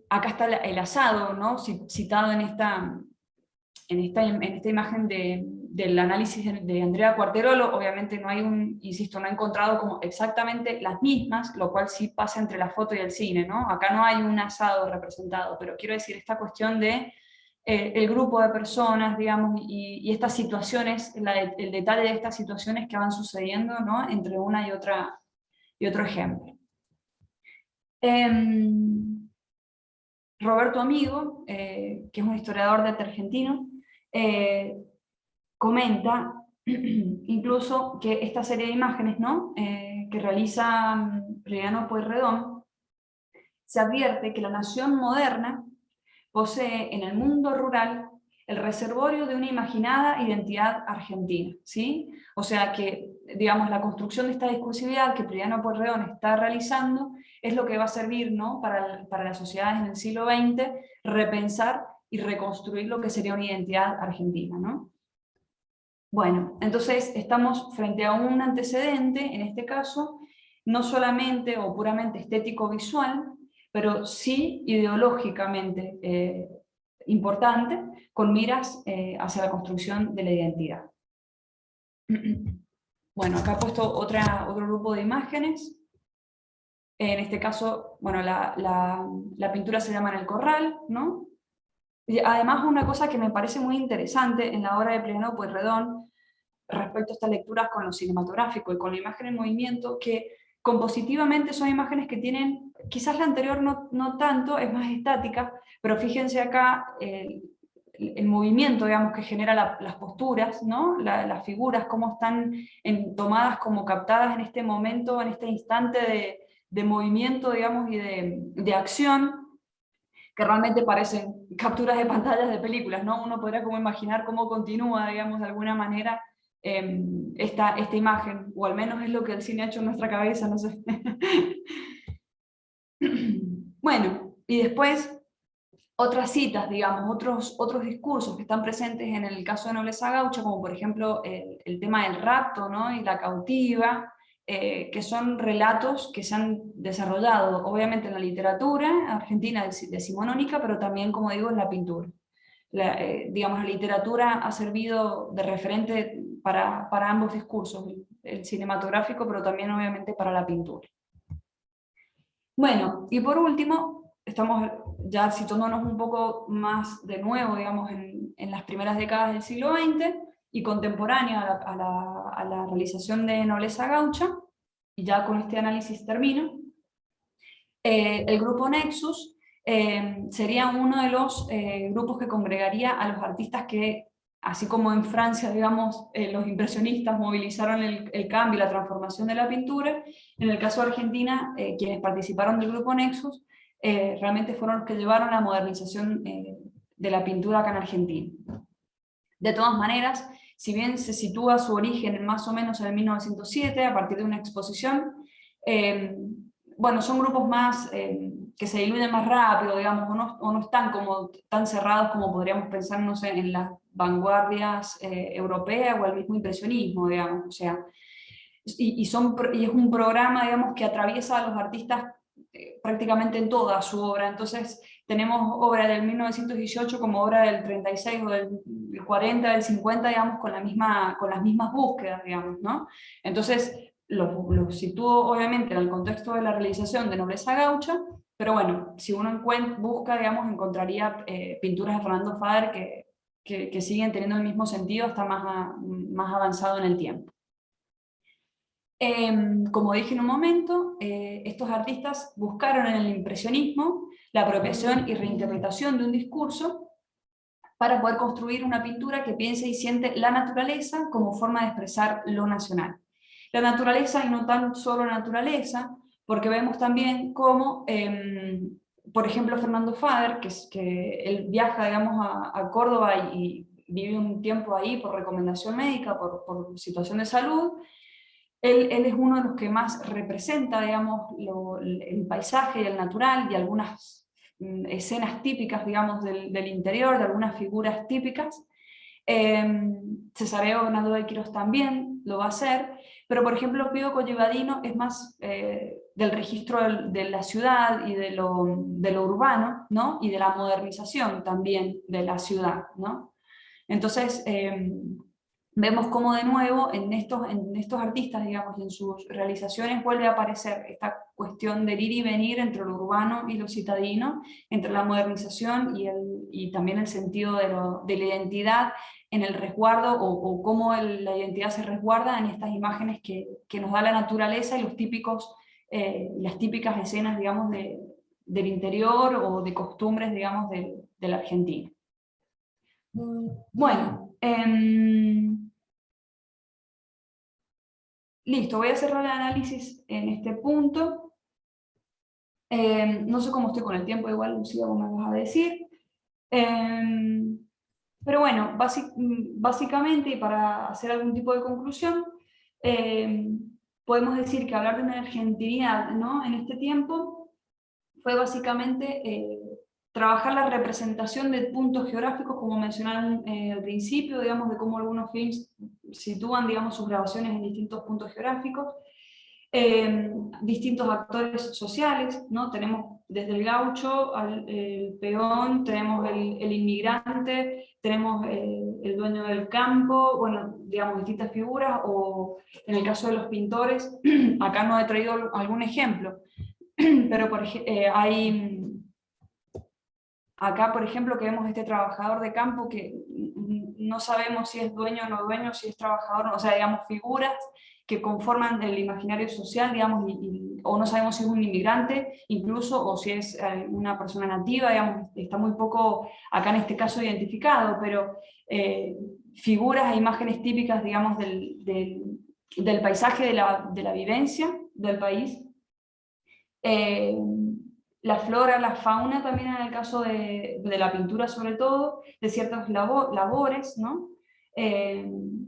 Acá está el asado, ¿no? Citado en esta imagen del análisis de Andrea Quarterolo, obviamente no hay insisto, no he encontrado como exactamente las mismas, lo cual sí pasa entre la foto y el cine, ¿no? Acá no hay un asado representado, pero quiero decir, esta cuestión de el grupo de personas, digamos, y estas situaciones, el detalle de estas situaciones que van sucediendo, ¿no? Entre una y otro ejemplo. Roberto Amigo, que es un historiador de arte argentino, comenta incluso que esta serie de imágenes, ¿no? Que realiza Prilidiano Pueyrredón, se advierte que la nación moderna posee en el mundo rural el reservorio de una imaginada identidad argentina, ¿sí? O sea que, digamos, la construcción de esta discursividad que Prilidiano Pueyrredón está realizando es lo que va a servir, ¿no? para las sociedades en el siglo XX repensar y reconstruir lo que sería una identidad argentina, ¿no? Bueno, entonces estamos frente a un antecedente, en este caso, no solamente o puramente estético-visual, pero sí ideológicamente importante, con miras hacia la construcción de la identidad. Bueno, acá he puesto otro grupo de imágenes. En este caso, bueno, la pintura se llama En el Corral, ¿no? Y además una cosa que me parece muy interesante en la obra de Prilidiano Pueyrredón, respecto a estas lecturas con lo cinematográfico y con la imagen en movimiento, que compositivamente son imágenes que tienen, quizás la anterior no tanto, es más estática, pero fíjense acá el movimiento, digamos, que genera las posturas, ¿no? Las figuras, cómo están tomadas como captadas en este momento, en este instante de movimiento, digamos, y de acción, que realmente parecen capturas de pantallas de películas, ¿no? Uno podría como imaginar cómo continúa, digamos, de alguna manera esta imagen, o al menos es lo que el cine ha hecho en nuestra cabeza, no sé. Bueno, y después otras citas, digamos, otros discursos que están presentes en el caso de Nobleza Gaucha, como por ejemplo el tema del rapto, ¿no? Y la cautiva, que son relatos que se han desarrollado obviamente en la literatura argentina decimonónica, pero también, como digo, en la pintura. Digamos, la literatura ha servido de referente para ambos discursos, el cinematográfico, pero también obviamente para la pintura. Bueno, y por último, estamos ya situándonos un poco más de nuevo, digamos, en las primeras décadas del siglo XX, y contemporánea a la realización de Nobleza Gaucha, y ya con este análisis termino. El grupo Nexus sería uno de los grupos que congregaría a los artistas que, así como en Francia, digamos, los impresionistas movilizaron el cambio y la transformación de la pintura, en el caso de Argentina, quienes participaron del grupo Nexus realmente fueron los que llevaron la modernización de la pintura acá en Argentina. De todas maneras, si bien se sitúa su origen más o menos en el 1907, a partir de una exposición, bueno, son grupos más que se diluyen más rápido, digamos, o no están como tan cerrados como podríamos pensar, no sé, en las vanguardias europeas o el mismo impresionismo, digamos, o sea, y es un programa, digamos, que atraviesa a los artistas prácticamente en toda su obra. Entonces tenemos obra del 1918 como obra del 36 o del 40, del 50, digamos, con las mismas búsquedas, digamos, ¿no? Entonces lo sitúo obviamente en el contexto de la realización de Nobleza Gaucha, pero bueno, si uno busca, digamos, encontraría pinturas de Fernando Fader que siguen teniendo el mismo sentido, hasta más avanzado en el tiempo. Como dije en un momento, estos artistas buscaron en el impresionismo la apropiación y reinterpretación de un discurso para poder construir una pintura que piense y siente la naturaleza como forma de expresar lo nacional. La naturaleza, y no tan solo la naturaleza, porque vemos también cómo, por ejemplo, Fernando Fader, que él viaja, digamos, a Córdoba y vive un tiempo ahí por recomendación médica, por situación de salud. Él es uno de los que más representa, digamos, el paisaje, el natural y algunas escenas típicas, digamos, del interior, de algunas figuras típicas. Cesáreo Bernardo de Quirós también lo va a hacer, pero por ejemplo Pío Collivadino es más del registro de la ciudad y de lo urbano, ¿no? Y de la modernización también de la ciudad, ¿no? Entonces, vemos cómo de nuevo en estos artistas, digamos, y en sus realizaciones vuelve a aparecer esta cuestión del ir y venir entre lo urbano y lo citadino, entre la modernización y también el sentido de la identidad en el resguardo, o cómo la identidad se resguarda en estas imágenes que nos da la naturaleza y las típicas escenas, digamos, del interior o de costumbres, digamos, de la Argentina. Bueno, listo, voy a cerrar el análisis en este punto. No sé cómo estoy con el tiempo, igual Lucía, vos me vas a decir. Pero bueno, básicamente, y para hacer algún tipo de conclusión, podemos decir que hablar de una argentinidad, ¿no?, en este tiempo fue básicamente trabajar la representación de puntos geográficos, como mencionaron al principio, digamos, de cómo algunos films sitúan, digamos, sus grabaciones en distintos puntos geográficos, distintos actores sociales, ¿no? Tenemos desde el gaucho al el peón, tenemos el inmigrante, tenemos el dueño del campo, bueno, digamos, distintas figuras, o en el caso de los pintores, acá no he traído algún ejemplo, pero acá, por ejemplo, que vemos este trabajador de campo que no sabemos si es dueño o no dueño, si es trabajador, o sea, digamos, figuras que conforman el imaginario social, digamos, o no sabemos si es un inmigrante, incluso, o si es una persona nativa, digamos, está muy poco acá en este caso identificado, pero figuras e imágenes típicas, digamos, del paisaje, de la vivencia del país. La flora, la fauna también en el caso de la pintura sobre todo, de ciertas labores, ¿no?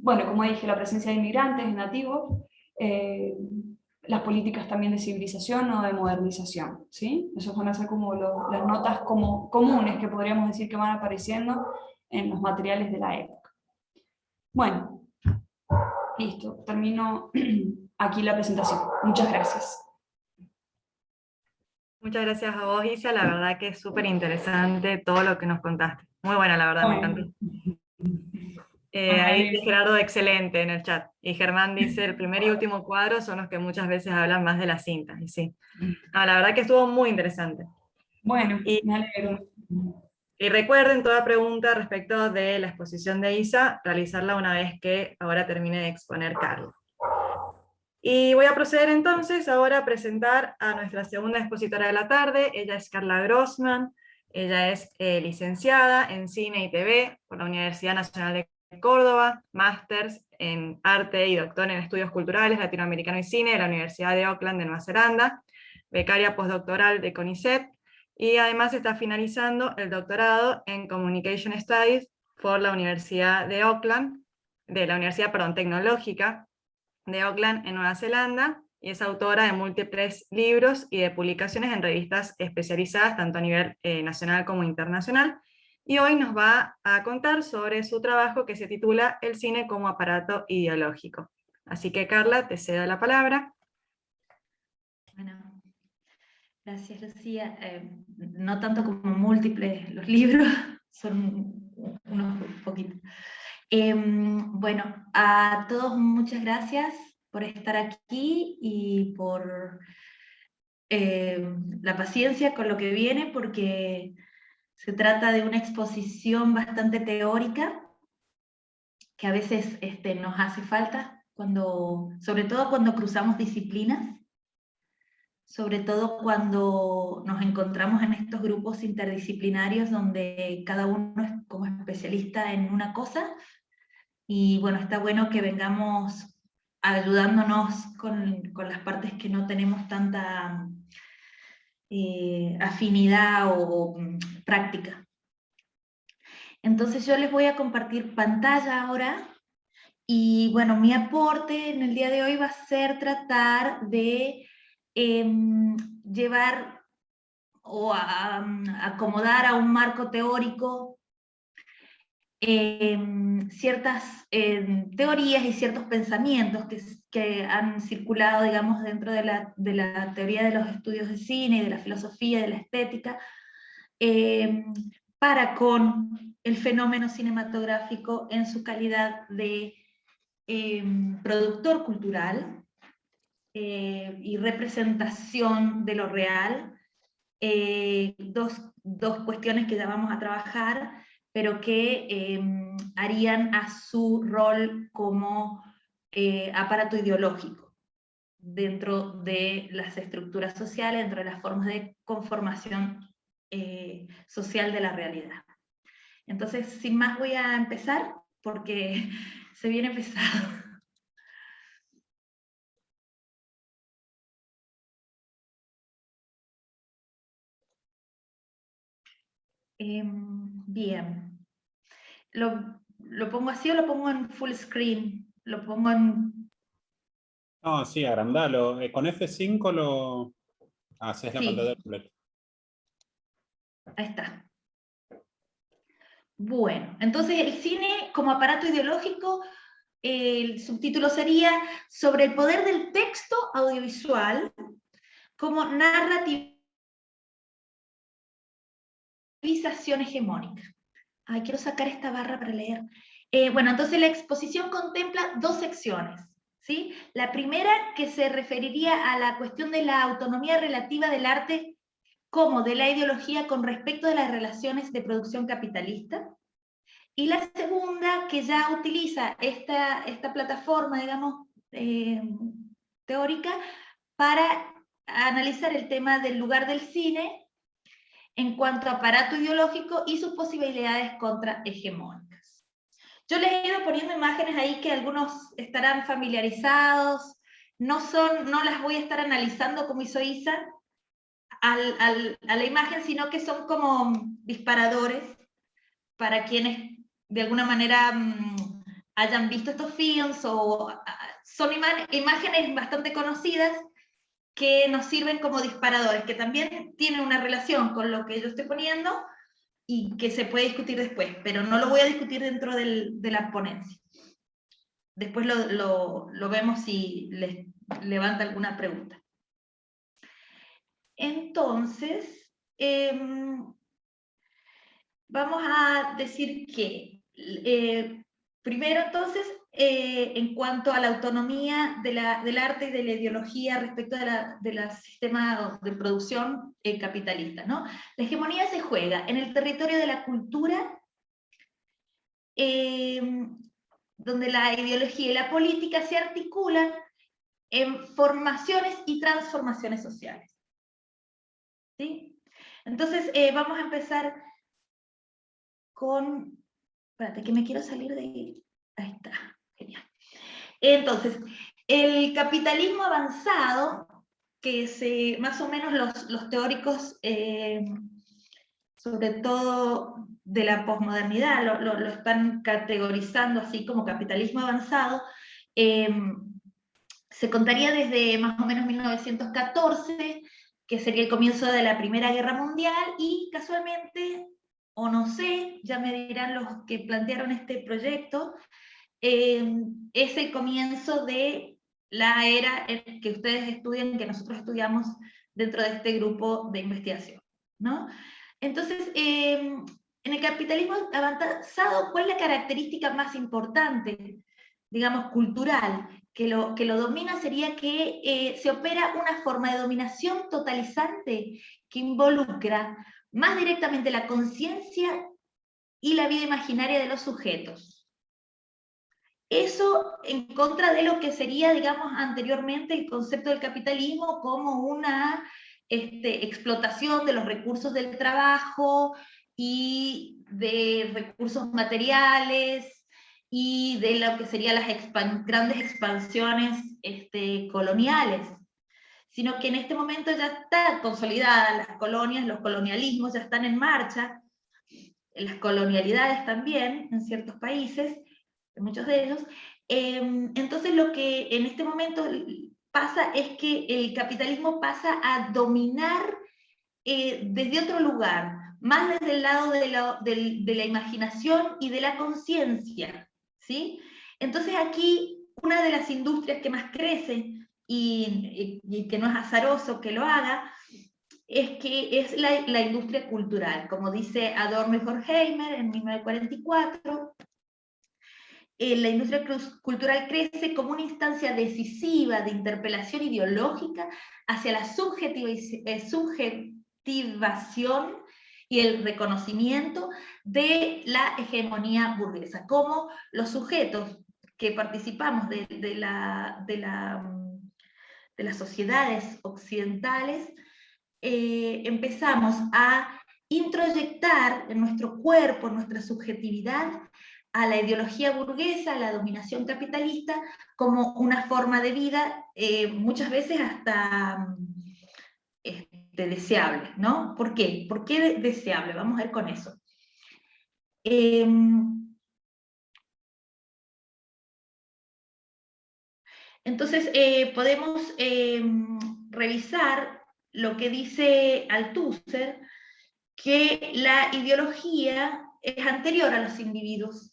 Bueno, como dije, la presencia de inmigrantes, de nativos, las políticas también de civilización o de modernización, ¿sí? Esos van a ser como las notas comunes que podríamos decir que van apareciendo en los materiales de la época. Bueno, listo, termino aquí la presentación. Muchas gracias. Muchas gracias a vos, Isa, la verdad que es súper interesante todo lo que nos contaste. Muy buena, la verdad, me encantó. Ahí dice Gerardo, excelente en el chat. Y Germán dice, el primer y último cuadro son los que muchas veces hablan más de la cinta. Y sí, no, la verdad que estuvo muy interesante. Bueno, me alegro. Y recuerden, toda pregunta respecto de la exposición de Isa, realizarla una vez que ahora termine de exponer Carlos. Y voy a proceder entonces ahora a presentar a nuestra segunda expositora de la tarde. Ella es Carla Grossman. Ella es licenciada en Cine y TV por la Universidad Nacional de Córdoba, másters en Arte y doctor en Estudios Culturales Latinoamericano y Cine de la Universidad de Auckland de Nueva Zelanda, becaria postdoctoral de CONICET, y además está finalizando el doctorado en Communication Studies por la Universidad de Auckland, de la Universidad, perdón, Tecnológica de Auckland en Nueva Zelanda, y es autora de múltiples libros y de publicaciones en revistas especializadas, tanto a nivel nacional como internacional, y hoy nos va a contar sobre su trabajo que se titula El cine como aparato ideológico. Así que Carla, te cedo la palabra. Bueno, gracias Lucía. No tanto como múltiples los libros, son unos poquitos. Bueno, a todos muchas gracias por estar aquí y por la paciencia con lo que viene, porque se trata de una exposición bastante teórica que a veces nos hace falta, sobre todo cuando cruzamos disciplinas, sobre todo cuando nos encontramos en estos grupos interdisciplinarios donde cada uno es como especialista en una cosa. Y bueno, está bueno que vengamos ayudándonos con las partes que no tenemos tanta afinidad o práctica. Entonces yo les voy a compartir pantalla ahora, y bueno, mi aporte en el día de hoy va a ser tratar de llevar o acomodar a un marco teórico ciertas teorías y ciertos pensamientos que han circulado, digamos, dentro de la teoría de los estudios de cine, de la filosofía, de la estética, para con el fenómeno cinematográfico en su calidad de productor cultural y representación de lo real, dos cuestiones que ya vamos a trabajar, pero que harían a su rol como aparato ideológico dentro de las estructuras sociales, dentro de las formas de conformación social de la realidad. Entonces, sin más voy a empezar, porque se viene pesado. Bien. ¿Lo pongo así o lo pongo en full screen? Lo pongo en... No, sí, agrandalo. Con F5 lo haces la Sí. pantalla completa. Ahí está. Bueno, entonces el cine como aparato ideológico, el subtítulo sería sobre el poder del texto audiovisual como narrativización hegemónica. Ay, quiero sacar esta barra para leer. Bueno, entonces la exposición contempla dos secciones, ¿sí? La primera, que se referiría a la cuestión de la autonomía relativa del arte como de la ideología con respecto de las relaciones de producción capitalista. Y la segunda, que ya utiliza esta plataforma, digamos, teórica, para analizar el tema del lugar del cine en cuanto a aparato ideológico y sus posibilidades contrahegemónicas. Yo les he ido poniendo imágenes ahí que algunos estarán familiarizados, no las voy a estar analizando como hizo Isa a la imagen, sino que son como disparadores para quienes de alguna manera hayan visto estos films, o son imágenes bastante conocidas que nos sirven como disparadores, que también tienen una relación con lo que yo estoy poniendo y que se puede discutir después, pero no lo voy a discutir dentro de la ponencia. Después lo vemos si les levanta alguna pregunta. Entonces, vamos a decir que, primero entonces, en cuanto a la autonomía del arte y de la ideología respecto de la sistema de producción capitalista, ¿no? La hegemonía se juega en el territorio de la cultura, donde la ideología y la política se articulan en formaciones y transformaciones sociales. ¿Sí? Entonces, vamos a empezar con... Espérate, que me quiero salir de ahí. Ahí está, genial. Entonces, el capitalismo avanzado, que más o menos los teóricos, sobre todo de la posmodernidad, lo están categorizando así como capitalismo avanzado, se contaría desde más o menos 1914, que sería el comienzo de la Primera Guerra Mundial, y casualmente, o no sé, ya me dirán los que plantearon este proyecto, es el comienzo de la era que ustedes estudian, que nosotros estudiamos dentro de este grupo de investigación, ¿no? Entonces, en el capitalismo avanzado, ¿cuál es la característica más importante, digamos, cultural, que lo domina? Sería que se opera una forma de dominación totalizante que involucra más directamente la conciencia y la vida imaginaria de los sujetos. Eso en contra de lo que sería, digamos, anteriormente el concepto del capitalismo como una explotación de los recursos del trabajo y de recursos materiales y de lo que serían las grandes expansiones coloniales, sino que en este momento ya está consolidada las colonias, los colonialismos ya están en marcha, las colonialidades también en ciertos países, en muchos de ellos. Entonces lo que en este momento pasa es que el capitalismo pasa a dominar desde otro lugar, más desde el lado de la imaginación y de la conciencia, ¿sí? Entonces aquí una de las industrias que más crece y que no es azaroso que lo haga, es que es la industria cultural, como dice Adorno y Horkheimer en 1944, la industria cultural crece como una instancia decisiva de interpelación ideológica hacia la subjetivación y el reconocimiento de la hegemonía burguesa, como los sujetos que participamos de las sociedades occidentales, empezamos a introyectar en nuestro cuerpo, en nuestra subjetividad, a la ideología burguesa, a la dominación capitalista, como una forma de vida, muchas veces hasta deseable, ¿no? ¿Por qué? ¿Por qué deseable? Vamos a ver con eso. Entonces, podemos revisar lo que dice Althusser, que la ideología es anterior a los individuos.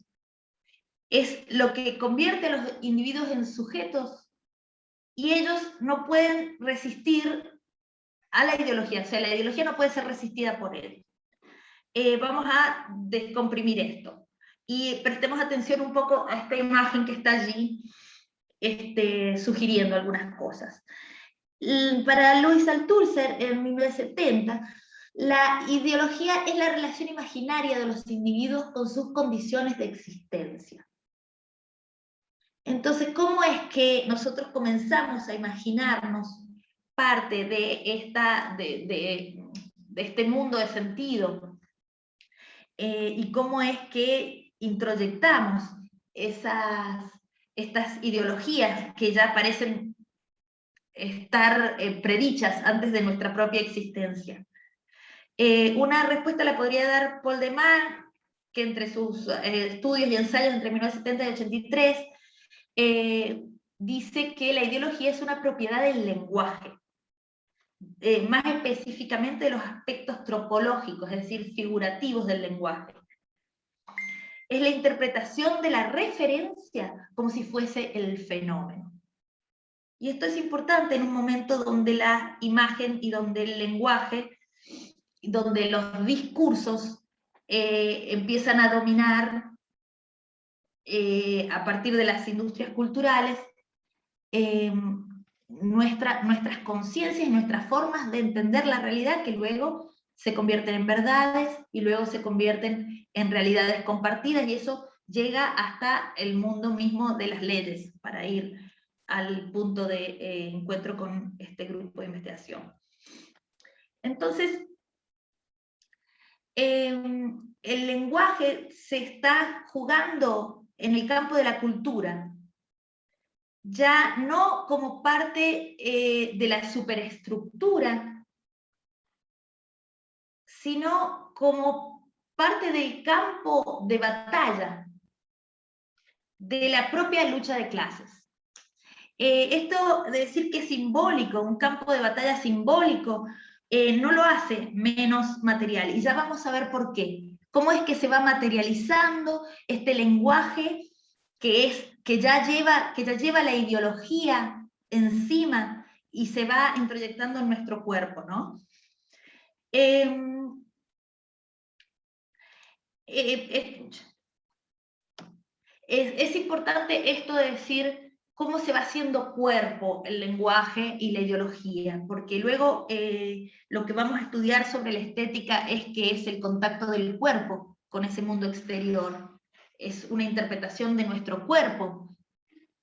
Es lo que convierte a los individuos en sujetos y ellos no pueden resistir a la ideología, o sea, la ideología no puede ser resistida por ellos. Vamos a descomprimir esto y prestemos atención un poco a esta imagen que está allí, sugiriendo algunas cosas. Para Louis Althusser, en 1970, la ideología es la relación imaginaria de los individuos con sus condiciones de existencia. Entonces, ¿cómo es que nosotros comenzamos a imaginarnos parte de este mundo de sentido? Y cómo es que introyectamos estas ideologías que ya parecen estar predichas antes de nuestra propia existencia. Una respuesta la podría dar Paul de Man, que entre sus estudios y ensayos entre 1970 y 83, dice que la ideología es una propiedad del lenguaje, más específicamente de los aspectos tropológicos, es decir, figurativos del lenguaje. Es la interpretación de la referencia como si fuese el fenómeno. Y esto es importante en un momento donde la imagen y donde el lenguaje, donde los discursos empiezan a dominar a partir de las industrias culturales nuestras conciencias y nuestras formas de entender la realidad, que luego se convierten en verdades y luego se convierten en realidades compartidas, y eso llega hasta el mundo mismo de las leyes, para ir al punto de encuentro con este grupo de investigación. Entonces, el lenguaje se está jugando en el campo de la cultura, ya no como parte de la superestructura, sino como parte del campo de batalla de la propia lucha de clases. Esto de decir que es simbólico, un campo de batalla simbólico, no lo hace menos material, y ya vamos a ver por qué. Cómo es que se va materializando este lenguaje que ya lleva la ideología encima y se va introyectando en nuestro cuerpo, ¿no? Es importante esto de decir cómo se va haciendo cuerpo el lenguaje y la ideología, porque luego lo que vamos a estudiar sobre la estética es que es el contacto del cuerpo con ese mundo exterior, es una interpretación de nuestro cuerpo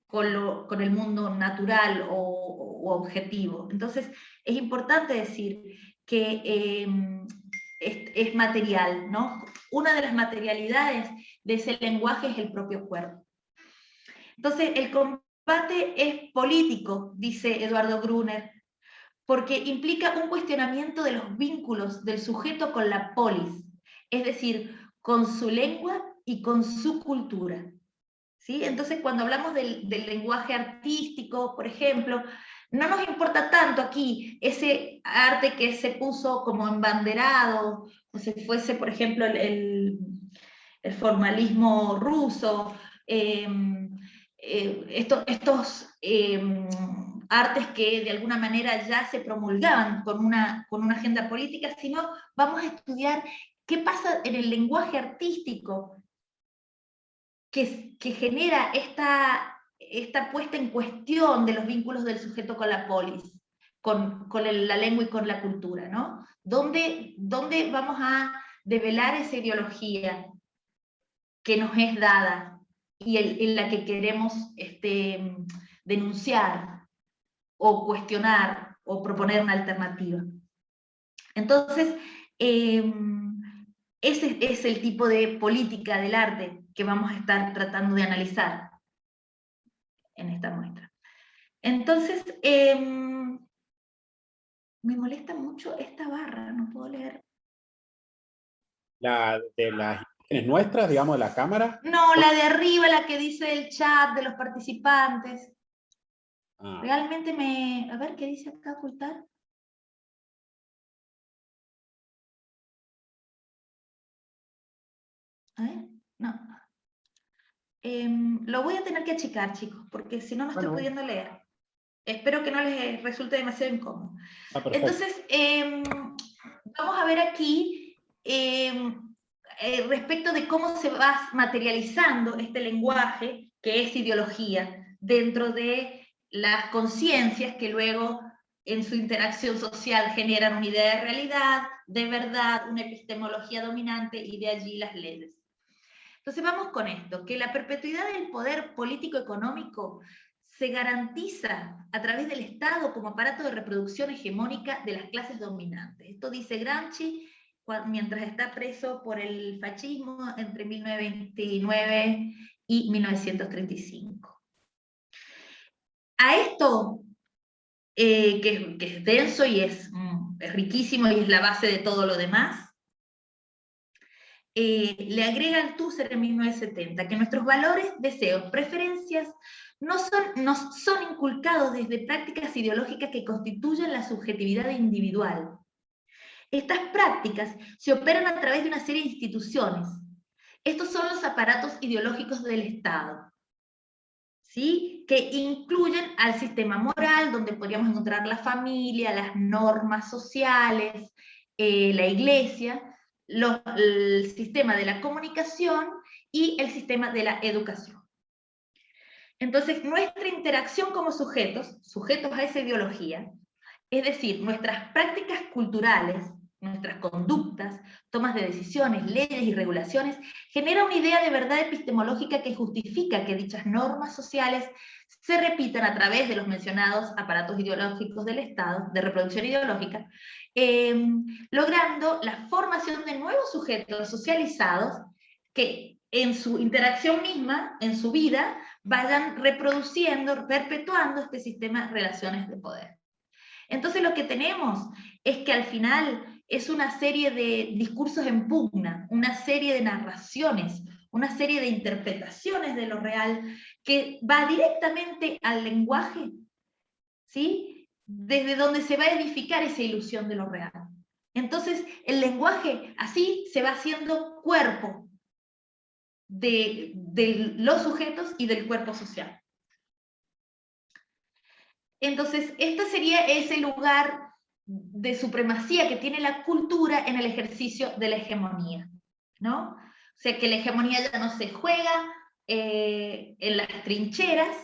con el mundo natural o objetivo. Entonces es importante decir que es material, ¿no? Una de las materialidades de ese lenguaje es el propio cuerpo. Entonces, el combate es político, dice Eduardo Gruner, porque implica un cuestionamiento de los vínculos del sujeto con la polis, es decir, con su lengua y con su cultura. ¿Sí? Entonces, cuando hablamos del lenguaje artístico, por ejemplo, no nos importa tanto aquí ese arte que se puso como embanderado, o si fuese, por ejemplo, el formalismo ruso, estos artes que de alguna manera ya se promulgaban con una agenda política, sino vamos a estudiar qué pasa en el lenguaje artístico que genera esta puesta en cuestión de los vínculos del sujeto con la polis, con la lengua y con la cultura, ¿no? ¿Dónde vamos a develar esa ideología que nos es dada y en la que queremos denunciar o cuestionar o proponer una alternativa? Entonces, ese es el tipo de política del arte que vamos a estar tratando de analizar en esta muestra. Entonces, me molesta mucho esta barra, no puedo leer. La de las imágenes nuestras, digamos, de la cámara. No, la de arriba, la que dice el chat de los participantes. Ah. Realmente me... A ver, ¿qué dice acá ocultar? A ver, no. Lo voy a tener que achicar, chicos, porque si no, no estoy pudiendo leer. Espero que no les resulte demasiado incómodo. Entonces, vamos a ver aquí respecto de cómo se va materializando este lenguaje, que es ideología, dentro de las conciencias que luego en su interacción social generan una idea de realidad, de verdad, una epistemología dominante y de allí las leyes. Entonces vamos con esto, que la perpetuidad del poder político-económico se garantiza a través del Estado como aparato de reproducción hegemónica de las clases dominantes. Esto dice Gramsci mientras está preso por el fascismo entre 1929 y 1935. A esto, que es denso y es riquísimo y es la base de todo lo demás, le agrega Althusser en 1970 que nuestros valores, deseos, preferencias nos son inculcados desde prácticas ideológicas que constituyen la subjetividad individual. Estas prácticas se operan a través de una serie de instituciones. Estos son los aparatos ideológicos del Estado, ¿sí? Que incluyen al sistema moral, donde podríamos encontrar la familia, las normas sociales, la iglesia, el sistema de la comunicación y el sistema de la educación. Entonces, nuestra interacción como sujetos a esa ideología, es decir, nuestras prácticas culturales, nuestras conductas, tomas de decisiones, leyes y regulaciones, genera una idea de verdad epistemológica que justifica que dichas normas sociales se repitan a través de los mencionados aparatos ideológicos del Estado, de reproducción ideológica, logrando la formación de nuevos sujetos socializados que en su interacción misma, en su vida, vayan reproduciendo, perpetuando este sistema de relaciones de poder. Entonces lo que tenemos es que al final es una serie de discursos en pugna, una serie de narraciones, una serie de interpretaciones de lo real que va directamente al lenguaje, ¿sí? Desde donde se va a edificar esa ilusión de lo real. Entonces el lenguaje así se va haciendo cuerpo de los sujetos y del cuerpo social. Entonces, este sería ese lugar de supremacía que tiene la cultura en el ejercicio de la hegemonía, ¿no? O sea, que la hegemonía ya no se juega en las trincheras,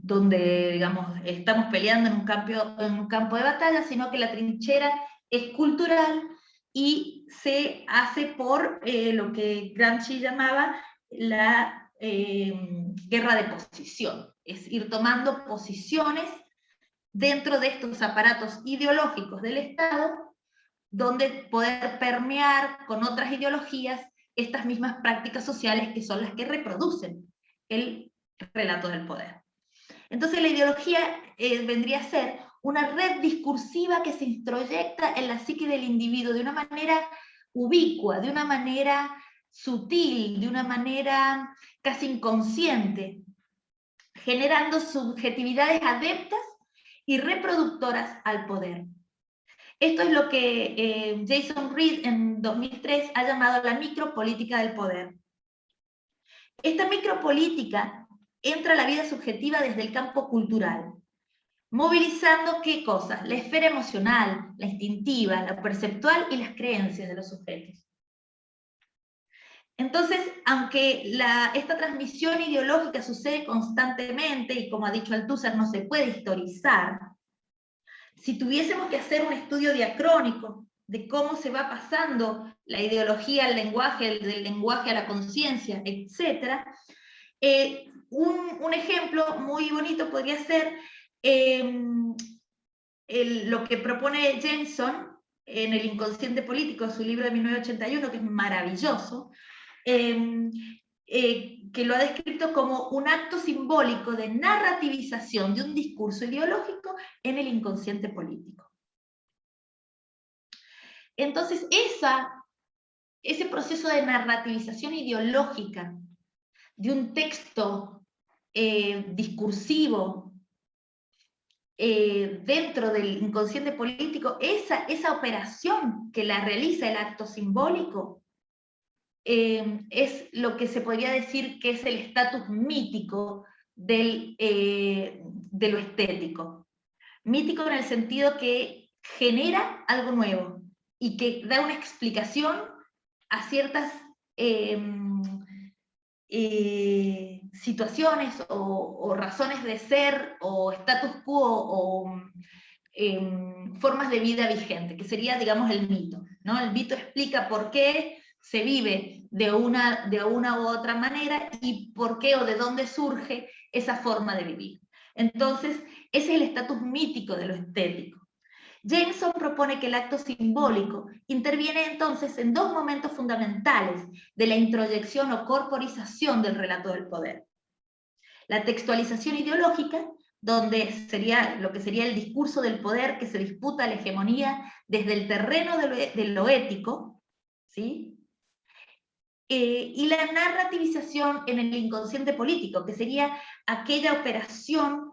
donde, digamos, estamos peleando en un campo de batalla, sino que la trinchera es cultural y se hace por lo que Gramsci llamaba la guerra de posición. Es ir tomando posiciones dentro de estos aparatos ideológicos del Estado, donde poder permear con otras ideologías estas mismas prácticas sociales que son las que reproducen el relato del poder. Entonces la ideología vendría a ser una red discursiva que se introyecta en la psique del individuo de una manera ubicua, de una manera sutil, de una manera casi inconsciente, generando subjetividades adeptas y reproductoras al poder. Esto es lo que Jason Reed en 2003 ha llamado la micropolítica del poder. Esta micropolítica entra a la vida subjetiva desde el campo cultural, movilizando ¿qué cosas? La esfera emocional, la instintiva, la perceptual y las creencias de los sujetos. Entonces, aunque esta transmisión ideológica sucede constantemente, y como ha dicho Althusser, no se puede historizar, si tuviésemos que hacer un estudio diacrónico de cómo se va pasando la ideología al lenguaje, del lenguaje a la conciencia, etc., un ejemplo muy bonito podría ser lo que propone Jameson en El inconsciente político, su libro de 1981, que es maravilloso, que lo ha descrito como un acto simbólico de narrativización de un discurso ideológico en el inconsciente político. Entonces, ese proceso de narrativización ideológica de un texto discursivo dentro del inconsciente político, esa operación que la realiza el acto simbólico, es lo que se podría decir que es el estatus mítico de lo estético. Mítico en el sentido que genera algo nuevo y que da una explicación a ciertas situaciones o razones de ser o status quo o formas de vida vigente, que sería, digamos, el mito, ¿no? El mito explica por qué se vive de una u otra manera y por qué o de dónde surge esa forma de vivir. Entonces, ese es el estatus mítico de lo estético. Jameson propone que el acto simbólico interviene entonces en dos momentos fundamentales de la introyección o corporización del relato del poder. La textualización ideológica, donde sería lo que sería el discurso del poder que se disputa la hegemonía desde el terreno de lo ético, ¿sí? Y la narrativización en el inconsciente político, que sería aquella operación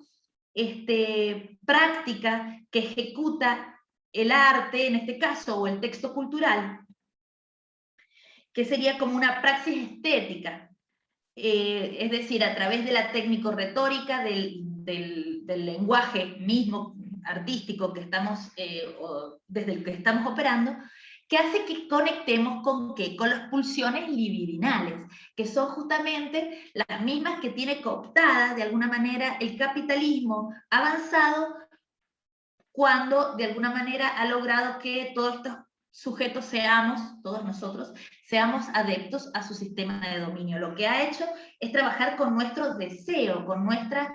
práctica que ejecuta el arte, en este caso, o el texto cultural, que sería como una praxis estética, es decir, a través de la técnico-retórica del lenguaje mismo artístico que estamos, desde el que estamos operando, que hace que conectemos con ¿qué? Con las pulsiones libidinales, que son justamente las mismas que tiene cooptadas de alguna manera el capitalismo avanzado, cuando de alguna manera ha logrado que todos estos sujetos seamos, todos nosotros, seamos adeptos a su sistema de dominio. Lo que ha hecho es trabajar con nuestros deseos, con nuestras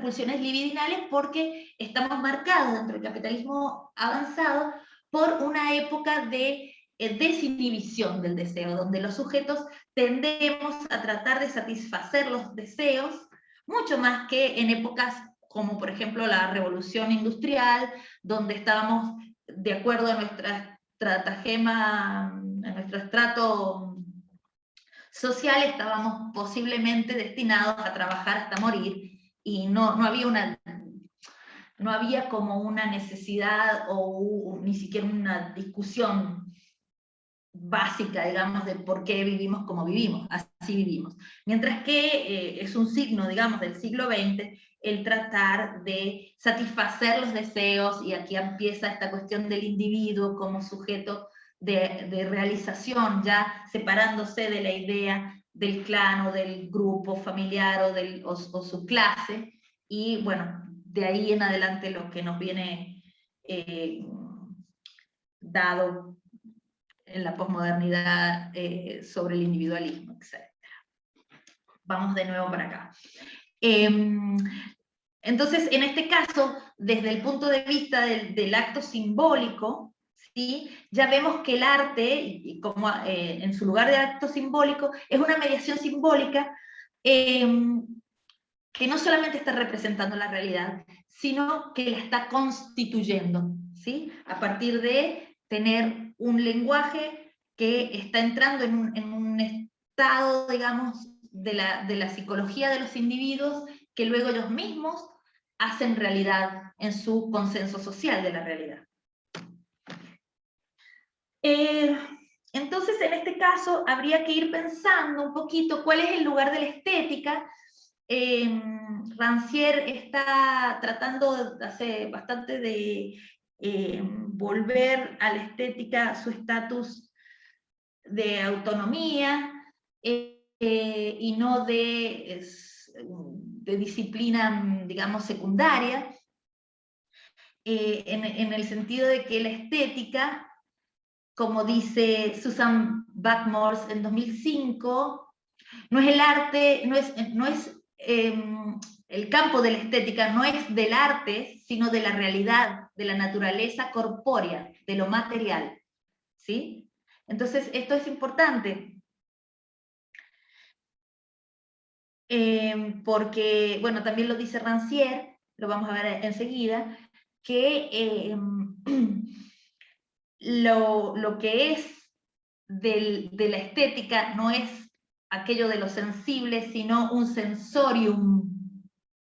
pulsiones libidinales, porque estamos marcados dentro del capitalismo avanzado por una época de desinhibición del deseo, donde los sujetos tendemos a tratar de satisfacer los deseos, mucho más que en épocas como por ejemplo la revolución industrial, donde estábamos de acuerdo a nuestra estratagema, a nuestro estrato social, estábamos posiblemente destinados a trabajar hasta morir, y no había como una necesidad o ni siquiera una discusión básica, digamos, de por qué vivimos como vivimos, así vivimos. Mientras que es un signo, digamos, del siglo XX, el tratar de satisfacer los deseos, y aquí empieza esta cuestión del individuo como sujeto de realización, ya separándose de la idea del clan o del grupo familiar o su clase, y bueno, de ahí en adelante lo que nos viene dado en la posmodernidad sobre el individualismo, etc. Vamos de nuevo para acá. Entonces, en este caso, desde el punto de vista del acto simbólico, ¿sí? Ya vemos que el arte, como en su lugar de acto simbólico, es una mediación simbólica que no solamente está representando la realidad, sino que la está constituyendo, ¿sí? A partir de tener un lenguaje que está entrando en un estado, digamos, de la psicología de los individuos, que luego ellos mismos hacen realidad en su consenso social de la realidad. Entonces, en este caso, habría que ir pensando un poquito cuál es el lugar de la estética. Rancière está tratando hace bastante de volver a la estética su estatus de autonomía y no de disciplina, digamos, secundaria, en el sentido de que la estética, como dice Susan Buck-Morss en 2005, no es el arte, no es el campo de la estética, no es del arte, sino de la realidad, de la naturaleza corpórea, de lo material, ¿sí? Entonces, esto es importante, porque, bueno, también lo dice Rancière, lo vamos a ver enseguida, que lo que es de la estética no es aquello de lo sensible, sino un sensorium.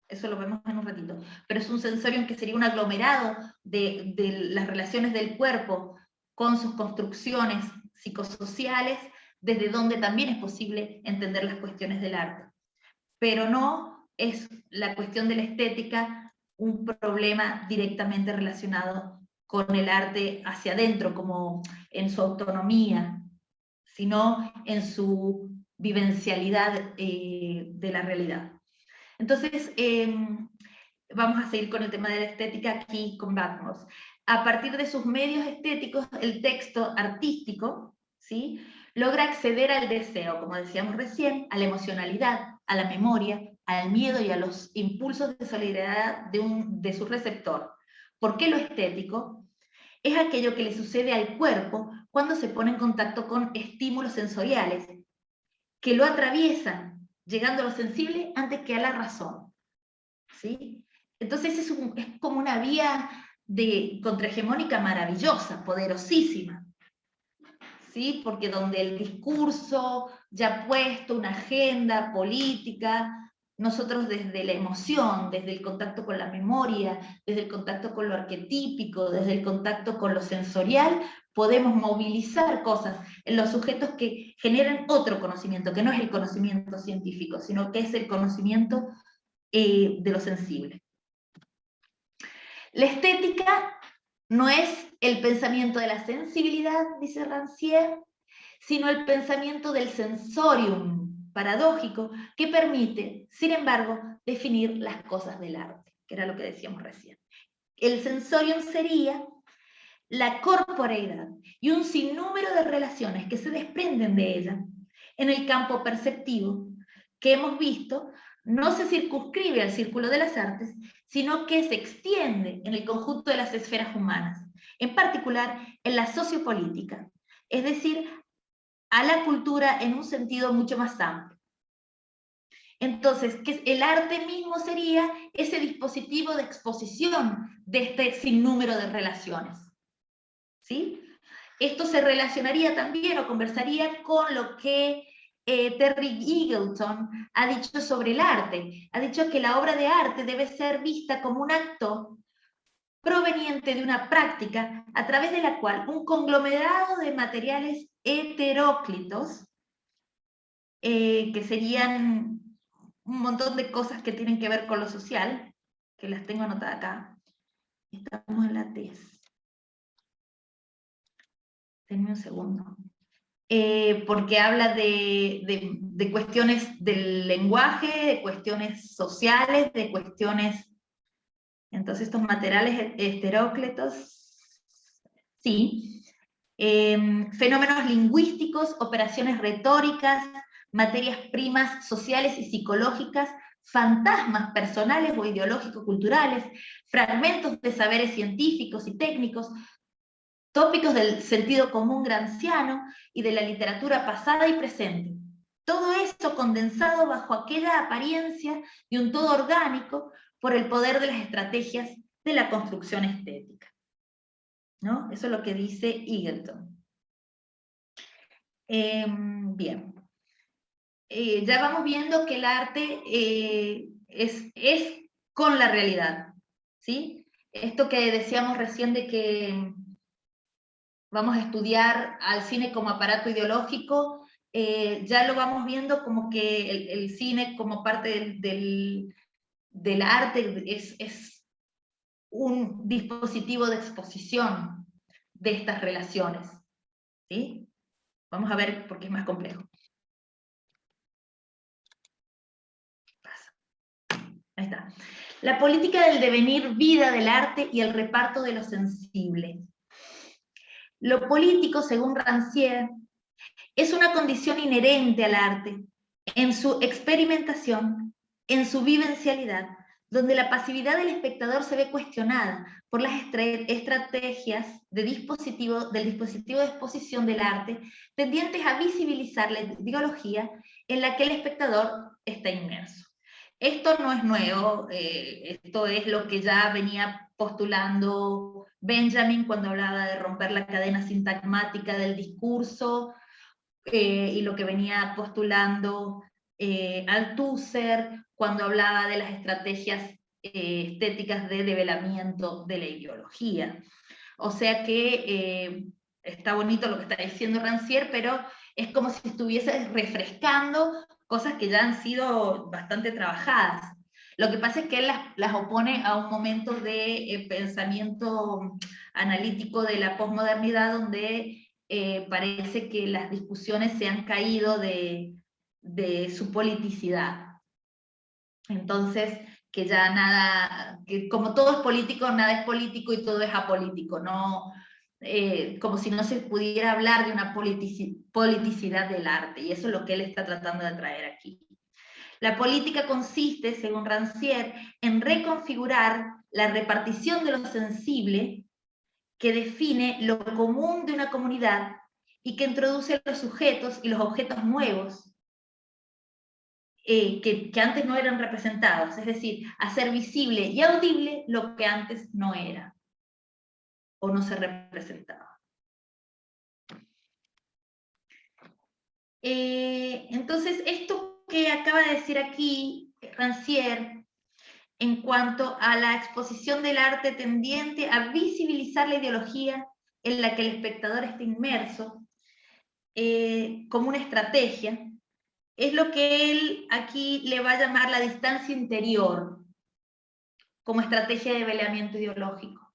Eso lo vemos en un ratito. Pero es un sensorium que sería un aglomerado de las relaciones del cuerpo con sus construcciones psicosociales, desde donde también es posible entender las cuestiones del arte. Pero no es la cuestión de la estética un problema directamente relacionado con el arte hacia adentro, como en su autonomía, sino en su vivencialidad de la realidad. Entonces, vamos a seguir con el tema de la estética aquí con Buck-Morss. A partir de sus medios estéticos, el texto artístico, ¿sí?, logra acceder al deseo, como decíamos recién, a la emocionalidad, a la memoria, al miedo y a los impulsos de solidaridad de su receptor. ¿Por qué lo estético? Es aquello que le sucede al cuerpo cuando se pone en contacto con estímulos sensoriales, que lo atraviesan, llegando a lo sensible antes que a la razón, ¿sí? Entonces es como una vía contrahegemónica maravillosa, poderosísima, ¿sí? Porque donde el discurso ya ha puesto una agenda política, nosotros desde la emoción, desde el contacto con la memoria, desde el contacto con lo arquetípico, desde el contacto con lo sensorial, podemos movilizar cosas en los sujetos que generan otro conocimiento, que no es el conocimiento científico, sino que es el conocimiento de lo sensible. La estética no es el pensamiento de la sensibilidad, dice Rancière, sino el pensamiento del sensorium paradójico que permite, sin embargo, definir las cosas del arte, que era lo que decíamos recién. El sensorium sería la corporeidad y un sinnúmero de relaciones que se desprenden de ella en el campo perceptivo que hemos visto no se circunscribe al círculo de las artes, sino que se extiende en el conjunto de las esferas humanas, en particular en la sociopolítica, es decir, a la cultura en un sentido mucho más amplio. Entonces, el arte mismo sería ese dispositivo de exposición de este sinnúmero de relaciones, ¿sí? Esto se relacionaría también o conversaría con lo que Terry Eagleton ha dicho sobre el arte. Ha dicho que la obra de arte debe ser vista como un acto proveniente de una práctica a través de la cual un conglomerado de materiales heteróclitos, que serían un montón de cosas que tienen que ver con lo social, que las tengo anotadas acá. Estamos en la TES. Denme un segundo. Porque habla de cuestiones del lenguaje, de cuestiones sociales, de cuestiones... Entonces estos materiales heteróclitos, sí. Fenómenos lingüísticos, operaciones retóricas, materias primas sociales y psicológicas, fantasmas personales o ideológico-culturales, fragmentos de saberes científicos y técnicos, tópicos del sentido común gramsciano y de la literatura pasada y presente. Todo esto condensado bajo aquella apariencia de un todo orgánico por el poder de las estrategias de la construcción estética, ¿no? Eso es lo que dice Eagleton. Bien. Ya vamos viendo que el arte es con la realidad, ¿sí? Esto que decíamos recién de que vamos a estudiar al cine como aparato ideológico, ya lo vamos viendo como que el cine como parte del arte es un dispositivo de exposición de estas relaciones, ¿sí? Vamos a ver por qué es más complejo. Ahí está. La política del devenir vida del arte y el reparto de lo sensible. Lo político, según Rancière, es una condición inherente al arte, en su experimentación, en su vivencialidad, donde la pasividad del espectador se ve cuestionada por las estrategias del dispositivo de exposición del arte, tendientes a visibilizar la ideología en la que el espectador está inmerso. Esto no es nuevo, esto es lo que ya venía postulando Benjamin cuando hablaba de romper la cadena sintagmática del discurso, y lo que venía postulando Althusser cuando hablaba de las estrategias estéticas de develamiento de la ideología. O sea que está bonito lo que está diciendo Rancière, pero es como si estuviese refrescando cosas que ya han sido bastante trabajadas. Lo que pasa es que él las opone a un momento de pensamiento analítico de la posmodernidad, donde parece que las discusiones se han caído de su politicidad. Entonces, que ya nada, que como todo es político, nada es político y todo es apolítico, ¿no? Como si no se pudiera hablar de una politicidad del arte, y eso es lo que él está tratando de traer aquí. La política consiste, según Rancière, en reconfigurar la repartición de lo sensible que define lo común de una comunidad y que introduce los sujetos y los objetos nuevos que antes no eran representados, es decir, hacer visible y audible lo que antes no era o no se representaba. Entonces, esto que acaba de decir aquí Rancière, en cuanto a la exposición del arte tendiente a visibilizar la ideología en la que el espectador está inmerso, como una estrategia, es lo que él aquí le va a llamar la distancia interior, como estrategia de velamiento ideológico.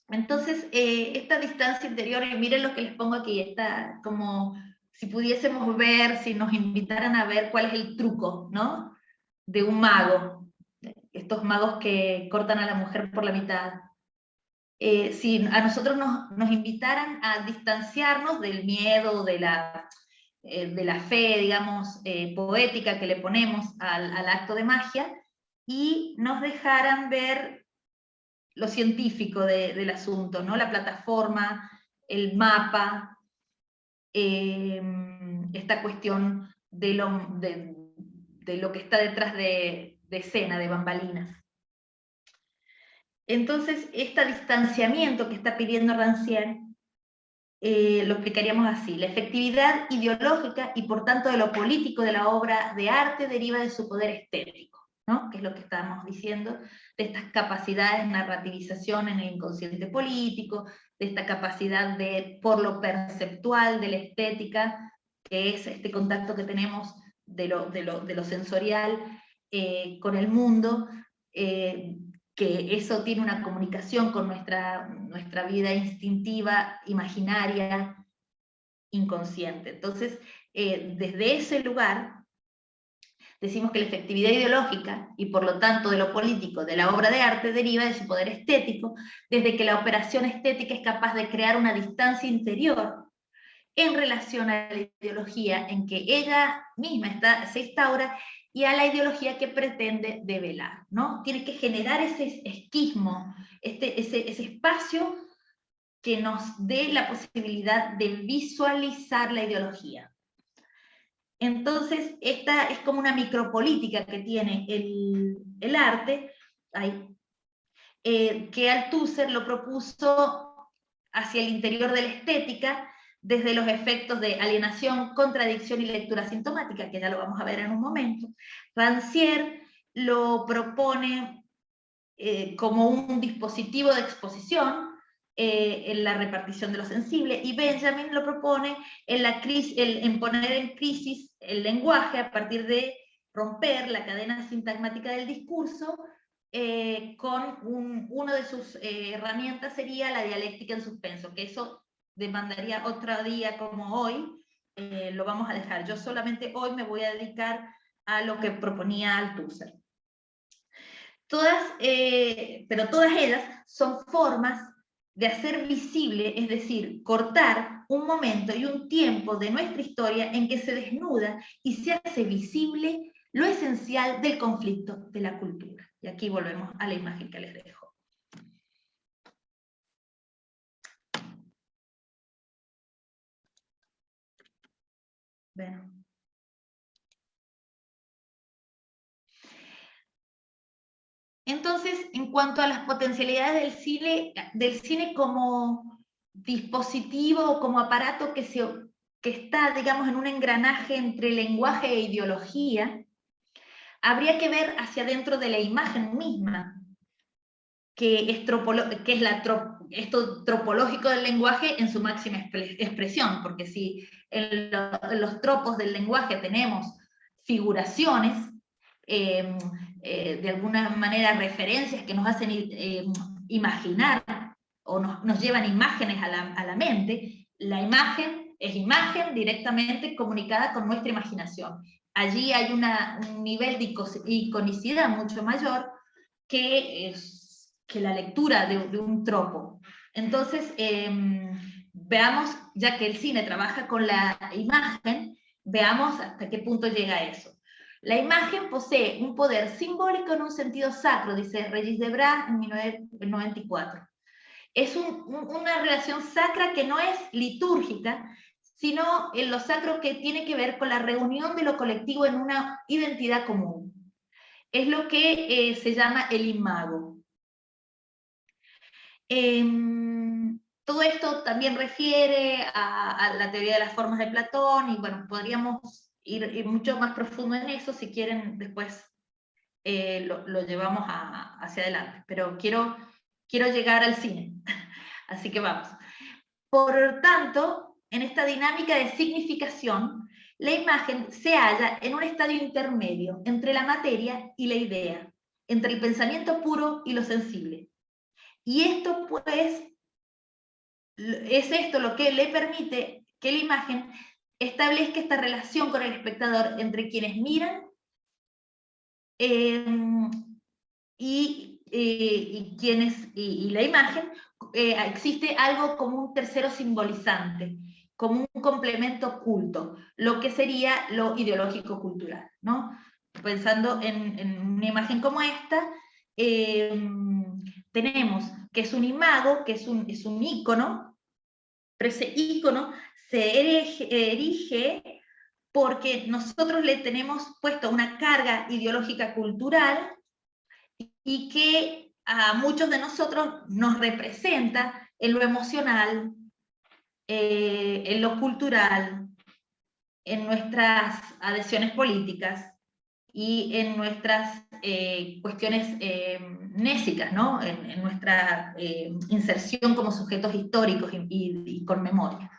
Entonces, esta distancia interior, y miren lo que les pongo aquí, está como si pudiésemos ver, si nos invitaran a ver cuál es el truco, ¿no? De un mago, estos magos que cortan a la mujer por la mitad. Si a nosotros nos invitaran a distanciarnos del miedo, de la fe, digamos, poética que le ponemos al acto de magia, y nos dejaran ver lo científico del asunto, ¿no? La plataforma, el mapa, esta cuestión de lo que está detrás de escena, de bambalinas. Entonces, este distanciamiento que está pidiendo Rancière, lo explicaríamos así: la efectividad ideológica y por tanto de lo político de la obra de arte deriva de su poder estético, ¿no? Que es lo que estábamos diciendo, de estas capacidades de narrativización en el inconsciente político, de esta capacidad por lo perceptual de la estética, que es este contacto que tenemos de lo sensorial con el mundo, que eso tiene una comunicación con nuestra vida instintiva, imaginaria, inconsciente. Entonces, desde ese lugar, decimos que la efectividad ideológica, y por lo tanto de lo político, de la obra de arte, deriva de su poder estético, desde que la operación estética es capaz de crear una distancia interior en relación a la ideología en que ella misma se instaura y a la ideología que pretende develar, ¿no? Tiene que generar ese esquismo, ese espacio que nos dé la posibilidad de visualizar la ideología. Entonces, esta es como una micropolítica que tiene el arte, que Althusser lo propuso hacia el interior de la estética, desde los efectos de alienación, contradicción y lectura sintomática, que ya lo vamos a ver en un momento. Rancière lo propone como un dispositivo de exposición en la repartición de lo sensible, y Benjamin lo propone en poner en crisis el lenguaje a partir de romper la cadena sintagmática del discurso con uno de sus herramientas sería la dialéctica en suspenso, que eso demandaría otro día como hoy, lo vamos a dejar. Yo solamente hoy me voy a dedicar a lo que proponía Althusser. Pero todas ellas son formas de hacer visible, es decir, cortar un momento y un tiempo de nuestra historia en que se desnuda y se hace visible lo esencial del conflicto de la cultura. Y aquí volvemos a la imagen que les dejo. Bueno. Entonces, en cuanto a las potencialidades del cine como dispositivo o como aparato que está, digamos, en un engranaje entre lenguaje e ideología, habría que ver hacia dentro de la imagen misma, que es esto tropológico del lenguaje en su máxima expresión, porque si en los tropos del lenguaje tenemos figuraciones, de alguna manera referencias que nos hacen imaginar, o nos llevan imágenes a la mente, la imagen es imagen directamente comunicada con nuestra imaginación. Allí hay un nivel de iconicidad mucho mayor que la lectura de un tropo. Entonces, veamos, ya que el cine trabaja con la imagen, veamos hasta qué punto llega eso. La imagen posee un poder simbólico en un sentido sacro, dice Regis Debras en 1994. Es una relación sacra que no es litúrgica, sino en lo sacro que tiene que ver con la reunión de lo colectivo en una identidad común. Es lo que se llama el imago. Todo esto también refiere a la teoría de las formas de Platón, y bueno, podríamos ir mucho más profundo en eso, si quieren después lo llevamos hacia adelante, pero quiero llegar al cine, así que vamos. Por tanto, en esta dinámica de significación, la imagen se halla en un estadio intermedio entre la materia y la idea, entre el pensamiento puro y lo sensible. Y esto, pues, es esto lo que le permite que la imagen establezca esta relación con el espectador entre quienes miran y la imagen. Existe algo como un tercero simbolizante, como un complemento oculto, lo que sería lo ideológico-cultural, ¿no? Pensando en una imagen como esta, tenemos que es un imago, que es un ícono, pero ese ícono se erige porque nosotros le tenemos puesto una carga ideológica cultural y que a muchos de nosotros nos representa en lo emocional, en lo cultural, en nuestras adhesiones políticas y en nuestras cuestiones nésicas, ¿no? En nuestra inserción como sujetos históricos y con memoria.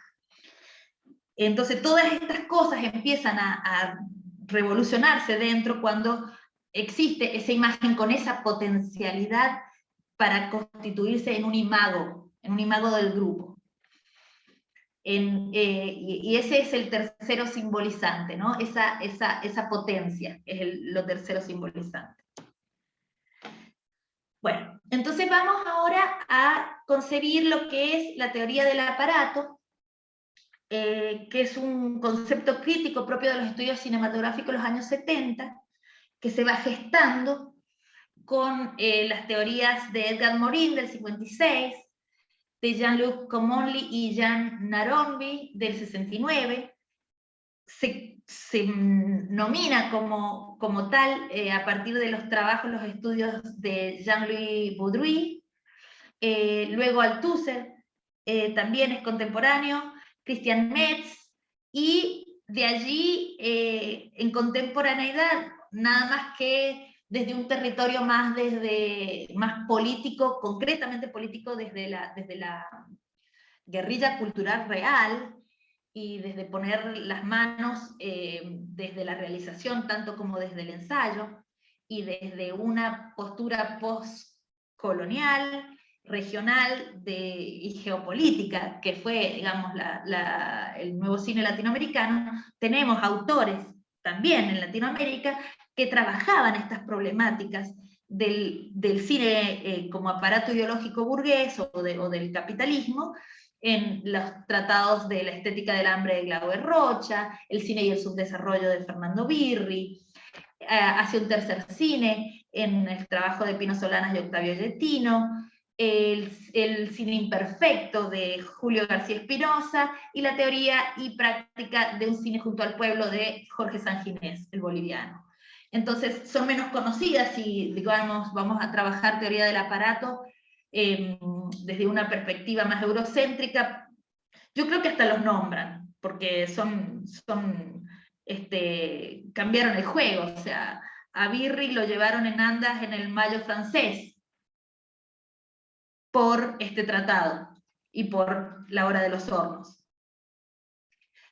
Entonces todas estas cosas empiezan a revolucionarse dentro cuando existe esa imagen con esa potencialidad para constituirse en un imago del grupo. Y ese es el tercero simbolizante, ¿no? Esa potencia es lo tercero simbolizante. Bueno, entonces vamos ahora a concebir lo que es la teoría del aparato, que es un concepto crítico propio de los estudios cinematográficos de los años 70, que se va gestando con las teorías de Edgar Morin del 56, de Jean-Luc Comolli y Jean Naronby del 69, se nomina como tal a partir de los trabajos, los estudios de Jean-Louis Baudry, luego Althusser, también es contemporáneo, Christian Metz, y de allí en contemporaneidad, nada más que desde un territorio más político, concretamente político, desde la guerrilla cultural real, y desde poner las manos desde la realización, tanto como desde el ensayo, y desde una postura postcolonial, regional y geopolítica, que fue, digamos, el nuevo cine latinoamericano, tenemos autores también en Latinoamérica que trabajaban estas problemáticas del cine como aparato ideológico burgués o del capitalismo, en los tratados de la estética del hambre de Glauber Rocha, el cine y el subdesarrollo de Fernando Birri, hacia un tercer cine, en el trabajo de Pino Solanas y Octavio Yettino, el cine imperfecto de Julio García Espinosa, y la teoría y práctica de un cine junto al pueblo de Jorge Sanginés, el boliviano. Entonces son menos conocidas y, digamos, vamos a trabajar teoría del aparato desde una perspectiva más eurocéntrica. Yo creo que hasta los nombran, porque cambiaron el juego. O sea, a Birri lo llevaron en andas en el Mayo francés por este tratado y por la hora de los hornos.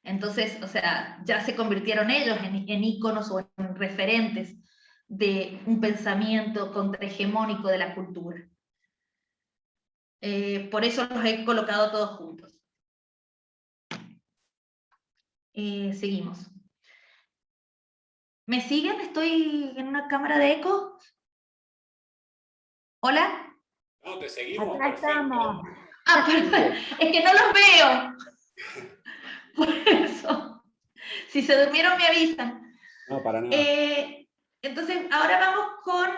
Entonces, o sea, ya se convirtieron ellos en íconos o en referentes de un pensamiento contrahegemónico de la cultura. Por eso los he colocado todos juntos. Seguimos. ¿Me siguen? ¿Estoy en una cámara de eco? ¿Hola? No, te seguimos. Acá estamos. Ah, perdón, es que no los veo. Por eso. Si se durmieron me avisan. No, para nada. Entonces, ahora vamos con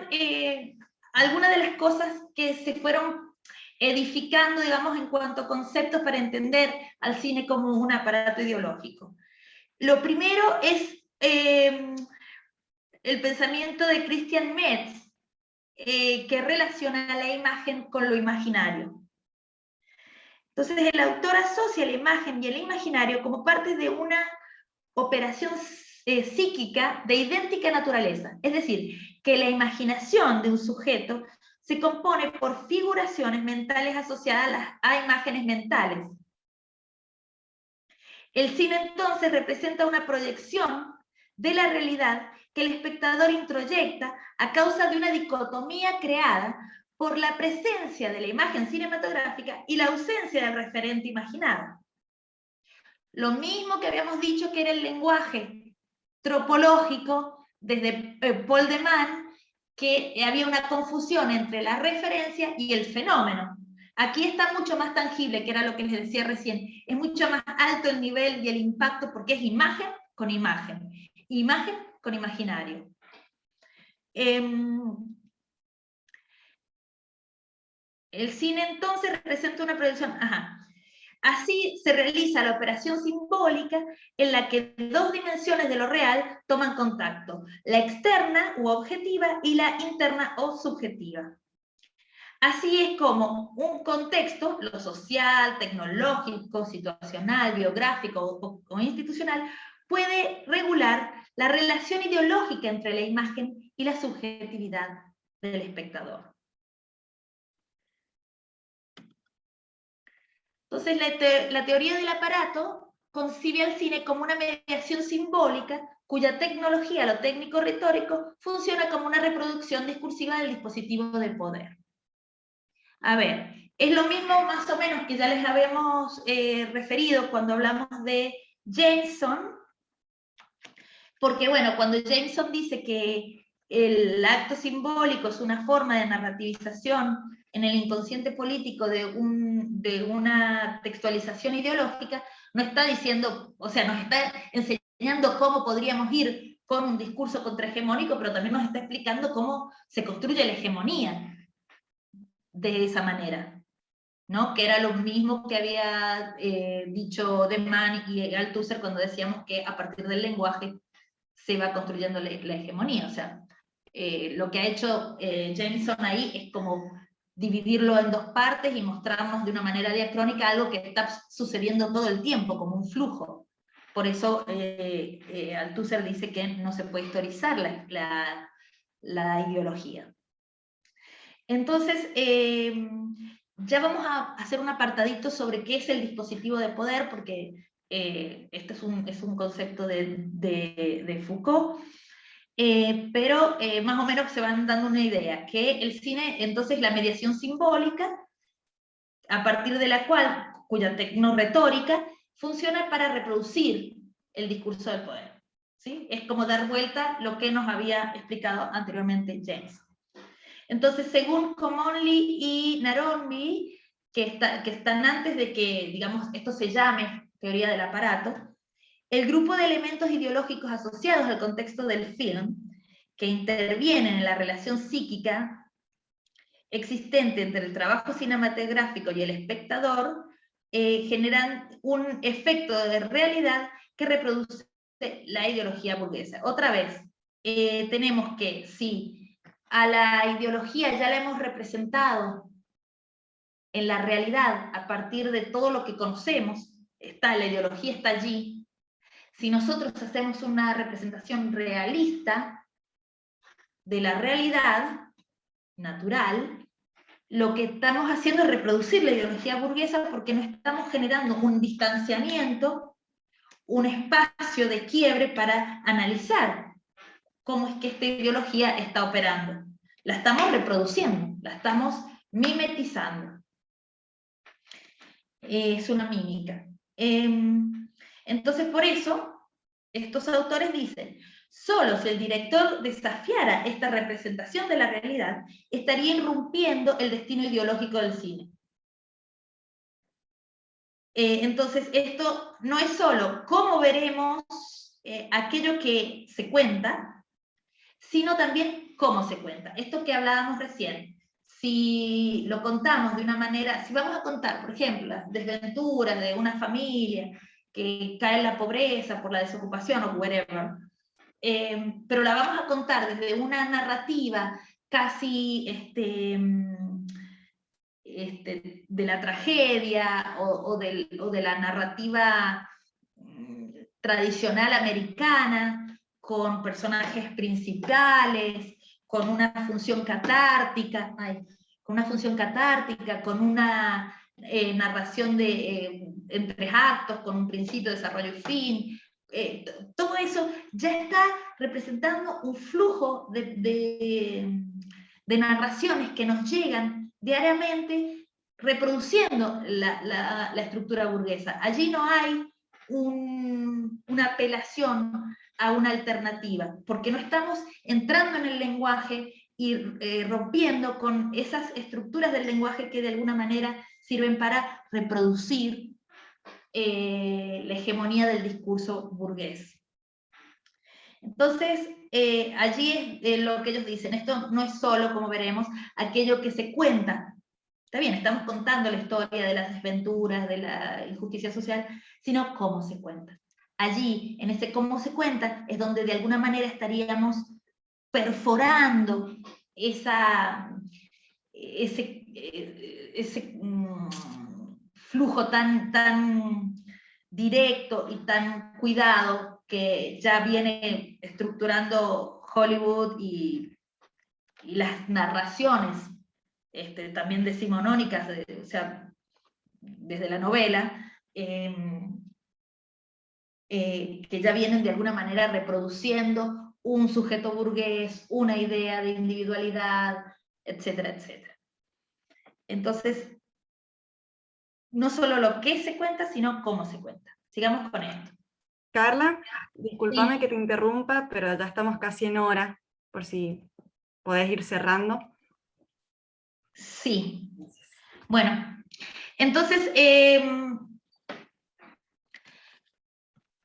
algunas de las cosas que se fueron edificando, digamos, en cuanto a conceptos para entender al cine como un aparato ideológico. Lo primero es el pensamiento de Christian Metz, que relaciona la imagen con lo imaginario. Entonces, el autor asocia la imagen y el imaginario como parte de una operación psíquica de idéntica naturaleza. Es decir, que la imaginación de un sujeto se compone por figuraciones mentales asociadas a imágenes mentales. El cine entonces representa una proyección de la realidad que el espectador introyecta a causa de una dicotomía creada por la presencia de la imagen cinematográfica y la ausencia del referente imaginado. Lo mismo que habíamos dicho que era el lenguaje tropológico desde Paul de Man, que había una confusión entre la referencia y el fenómeno. Aquí está mucho más tangible, que era lo que les decía recién. Es mucho más alto el nivel y el impacto porque es imagen con imagen con imaginario. El cine entonces representa una proyección. Así se realiza la operación simbólica en la que dos dimensiones de lo real toman contacto, la externa u objetiva y la interna o subjetiva. Así es como un contexto, lo social, tecnológico, situacional, biográfico o institucional, puede regular la relación ideológica entre la imagen y la subjetividad del espectador. Entonces, la teoría del aparato concibe al cine como una mediación simbólica cuya tecnología, lo técnico-retórico, funciona como una reproducción discursiva del dispositivo de poder. A ver, es lo mismo más o menos que ya les habíamos referido cuando hablamos de Jameson, porque bueno, cuando Jameson dice que el acto simbólico es una forma de narrativización en el inconsciente político de una textualización ideológica, no está diciendo, o sea, nos está enseñando cómo podríamos ir con un discurso contrahegemónico, pero también nos está explicando cómo se construye la hegemonía de esa manera, ¿no? Que era lo mismo que había dicho de Man y Althusser cuando decíamos que a partir del lenguaje se va construyendo la hegemonía. O sea, lo que ha hecho Jameson ahí es como dividirlo en dos partes y mostrarnos de una manera diacrónica algo que está sucediendo todo el tiempo, como un flujo. Por eso Althusser dice que no se puede historizar la ideología. Entonces, ya vamos a hacer un apartadito sobre qué es el dispositivo de poder, porque este es un concepto de Foucault. pero más o menos se van dando una idea, que el cine, entonces la mediación simbólica, a partir de la cual, cuya tecnorretórica, funciona para reproducir el discurso del poder. ¿Sí? Es como dar vuelta lo que nos había explicado anteriormente James. Entonces, según Commonly y Naronby, que están antes de que, digamos, esto se llame teoría del aparato, el grupo de elementos ideológicos asociados al contexto del film, que intervienen en la relación psíquica existente entre el trabajo cinematográfico y el espectador, generan un efecto de realidad que reproduce la ideología burguesa. Otra vez, tenemos que, si a la ideología ya la hemos representado en la realidad a partir de todo lo que conocemos, la ideología está allí. Si nosotros hacemos una representación realista de la realidad natural, lo que estamos haciendo es reproducir la ideología burguesa porque no estamos generando un distanciamiento, un espacio de quiebre para analizar cómo es que esta ideología está operando. La estamos reproduciendo, la estamos mimetizando. Es una mímica. Entonces, por eso, estos autores dicen, solo si el director desafiara esta representación de la realidad, estaría irrumpiendo el destino ideológico del cine. Entonces, esto no es solo cómo veremos aquello que se cuenta, sino también cómo se cuenta. Esto que hablábamos recién, si lo contamos de una manera, si vamos a contar, por ejemplo, las desventuras de una familia que cae en la pobreza por la desocupación o whatever, pero la vamos a contar desde una narrativa casi de la tragedia o de la narrativa tradicional americana, con personajes principales, con una función catártica, con una narración en 3 actos, con un principio, desarrollo y fin. Todo eso ya está representando un flujo de narraciones que nos llegan diariamente reproduciendo la estructura burguesa. Allí no hay una apelación a una alternativa, porque no estamos entrando en el lenguaje y rompiendo con esas estructuras del lenguaje que de alguna manera sirven para reproducir la hegemonía del discurso burgués. Entonces, allí es lo que ellos dicen, esto no es solo, como veremos, aquello que se cuenta. Está bien, estamos contando la historia de las desventuras, de la injusticia social, sino cómo se cuenta. Allí, en ese cómo se cuenta, es donde de alguna manera estaríamos perforando ese flujo tan directo y tan cuidado que ya viene estructurando Hollywood y las narraciones también decimonónicas, o sea, desde la novela, que ya vienen de alguna manera reproduciendo un sujeto burgués, una idea de individualidad, etcétera, etcétera. Entonces, no solo lo que se cuenta, sino cómo se cuenta. Sigamos con esto. Carla, discúlpame Sí. que te interrumpa, pero ya estamos casi en hora, por si podés ir cerrando. Sí. Bueno, entonces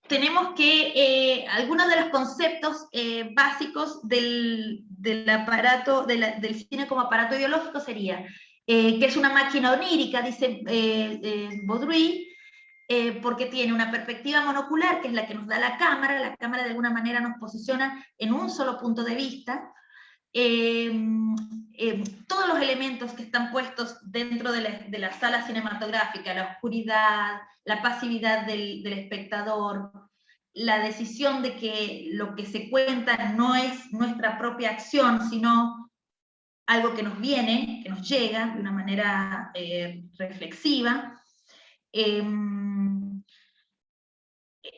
tenemos que algunos de los conceptos básicos del aparato, del cine como aparato ideológico sería que es una máquina onírica, dice Baudrillard, porque tiene una perspectiva monocular, que es la que nos da la cámara de alguna manera nos posiciona en un solo punto de vista. Todos los elementos que están puestos dentro de la sala cinematográfica, la oscuridad, la pasividad del espectador, la decisión de que lo que se cuenta no es nuestra propia acción, sino algo que nos viene, que nos llega de una manera reflexiva.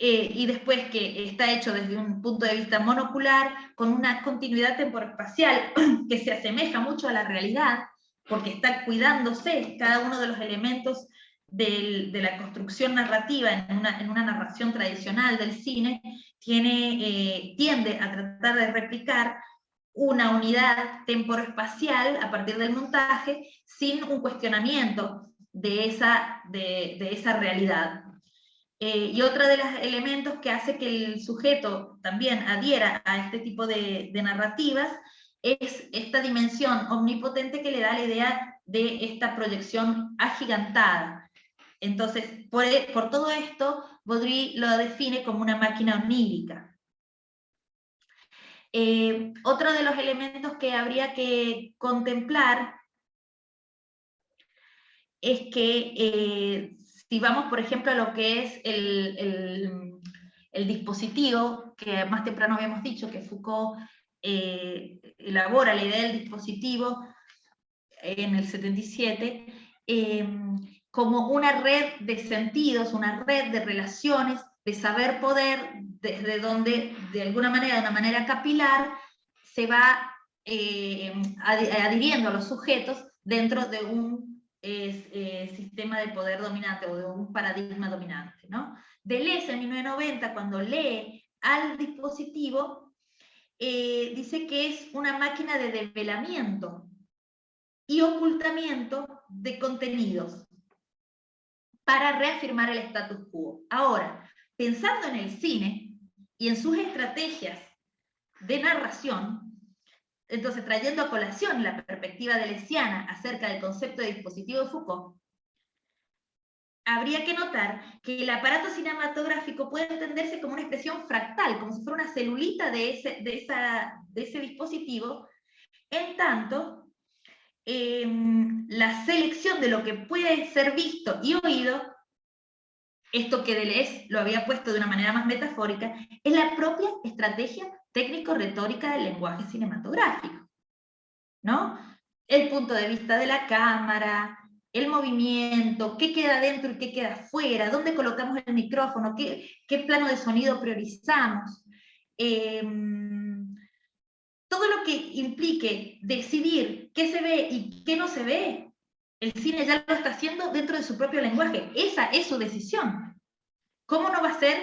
y después que está hecho desde un punto de vista monocular, con una continuidad temporoespacial que se asemeja mucho a la realidad, porque está cuidándose cada uno de los elementos de la construcción narrativa en una narración tradicional del cine, tiende a tratar de replicar una unidad temporoespacial a partir del montaje sin un cuestionamiento de esa realidad. Y otro de los elementos que hace que el sujeto también adhiera a este tipo de narrativas es esta dimensión omnipotente que le da la idea de esta proyección agigantada. Entonces, por todo esto, Baudry lo define como una máquina onírica. Otro de los elementos que habría que contemplar es que si vamos, por ejemplo, a lo que es el dispositivo, que más temprano habíamos dicho que Foucault elabora la idea del dispositivo en el 77, como una red de sentidos, una red de relaciones, de saber poder, desde donde, de alguna manera, de una manera capilar, se va adhiriendo a los sujetos dentro de un sistema de poder dominante o de un paradigma dominante, ¿no? Deleuze en 1990, cuando lee al dispositivo, dice que es una máquina de develamiento y ocultamiento de contenidos para reafirmar el status quo. Ahora, pensando en el cine y en sus estrategias de narración, entonces trayendo a colación la perspectiva deleuziana acerca del concepto de dispositivo de Foucault, habría que notar que el aparato cinematográfico puede entenderse como una expresión fractal, como si fuera una celulita de ese dispositivo, en tanto la selección de lo que puede ser visto y oído, esto que Deleuze lo había puesto de una manera más metafórica, es la propia estrategia técnico-retórica del lenguaje cinematográfico, ¿no? El punto de vista de la cámara, el movimiento, qué queda dentro y qué queda fuera, dónde colocamos el micrófono, qué plano de sonido priorizamos. Todo lo que implique decidir qué se ve y qué no se ve, el cine ya lo está haciendo dentro de su propio lenguaje. Esa es su decisión. ¿Cómo no va a ser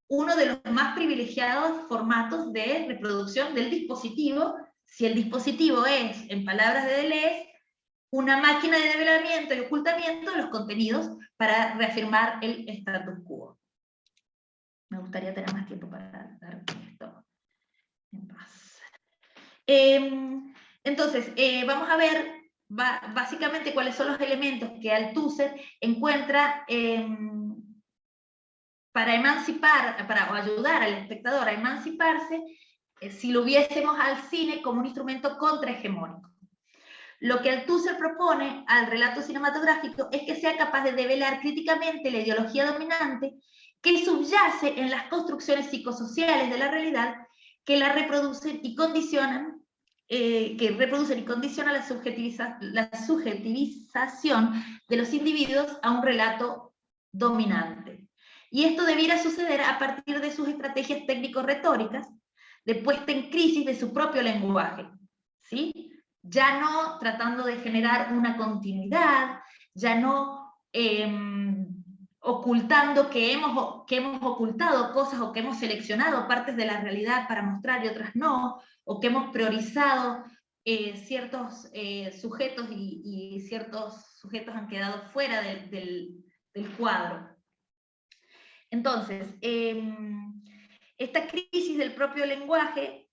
uno de los más privilegiados formatos de reproducción del dispositivo, si el dispositivo es, en palabras de Deleuze, una máquina de develamiento y ocultamiento de los contenidos para reafirmar el status quo? Me gustaría tener más tiempo para dar esto en paz. Entonces, vamos a ver básicamente cuáles son los elementos que Althusser encuentra para emancipar, para ayudar al espectador a emanciparse, si lo viésemos al cine como un instrumento contrahegemónico. Lo que Althusser propone al relato cinematográfico es que sea capaz de develar críticamente la ideología dominante que subyace en las construcciones psicosociales de la realidad que la reproducen y condicionan, la subjetivización de los individuos a un relato dominante. Y esto debiera suceder a partir de sus estrategias técnico-retóricas de puesta en crisis de su propio lenguaje, ¿sí? Ya no tratando de generar una continuidad, ya no ocultando que hemos ocultado cosas o que hemos seleccionado partes de la realidad para mostrar y otras no, o que hemos priorizado ciertos sujetos y ciertos sujetos han quedado fuera del cuadro. Entonces, esta crisis del propio lenguaje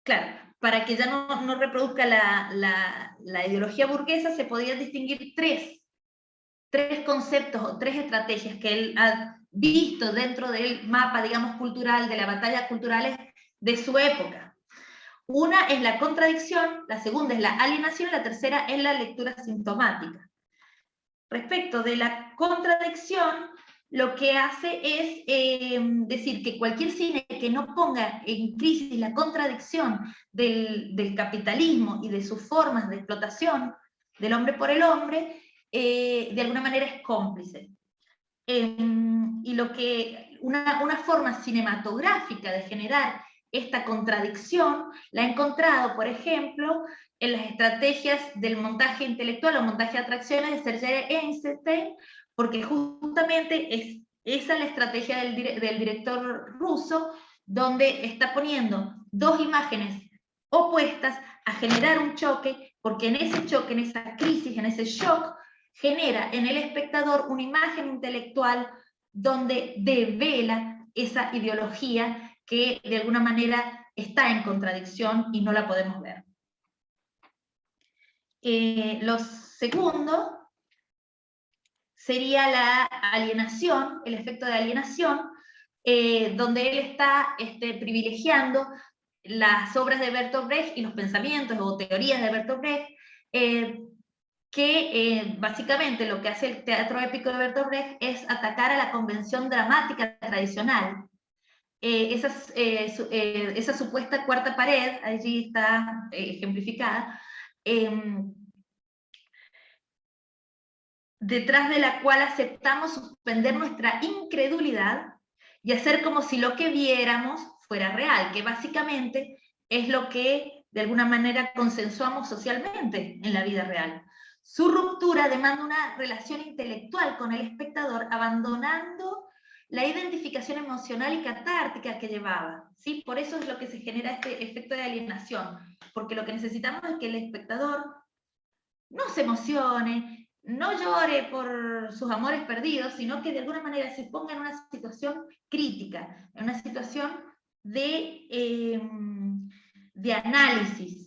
claro, para que ya no reproduzca la ideología burguesa, se podían distinguir tres conceptos o tres estrategias que él ha visto dentro del mapa, digamos, cultural, de la batalla cultural de su época. Una es la contradicción, la segunda es la alienación, la tercera es la lectura sintomática. Respecto de la contradicción, lo que hace es decir que cualquier cine que no ponga en crisis la contradicción del capitalismo y de sus formas de explotación del hombre por el hombre, de alguna manera es cómplice. Y una forma cinematográfica de generar esta contradicción la he encontrado, por ejemplo, en las estrategias del montaje intelectual o montaje de atracciones de Sergei Eisenstein, porque justamente esa es la estrategia del director ruso, donde está poniendo dos imágenes opuestas a generar un choque, porque en ese choque, en esa crisis, en ese shock, genera en el espectador una imagen intelectual donde devela esa ideología que de alguna manera está en contradicción y no la podemos ver. Lo segundo sería la alienación, el efecto de alienación, donde él está privilegiando las obras de Bertolt Brecht y los pensamientos o teorías de Bertolt Brecht, que básicamente lo que hace el teatro épico de Bertolt Brecht es atacar a la convención dramática tradicional. Esa supuesta cuarta pared, allí está ejemplificada, detrás de la cual aceptamos suspender nuestra incredulidad y hacer como si lo que viéramos fuera real, que básicamente es lo que de alguna manera consensuamos socialmente en la vida real. Su ruptura demanda una relación intelectual con el espectador, abandonando la identificación emocional y catártica que llevaba, ¿sí? Por eso es lo que se genera este efecto de alienación, porque lo que necesitamos es que el espectador no se emocione, no llore por sus amores perdidos, sino que de alguna manera se ponga en una situación crítica, en una situación de análisis,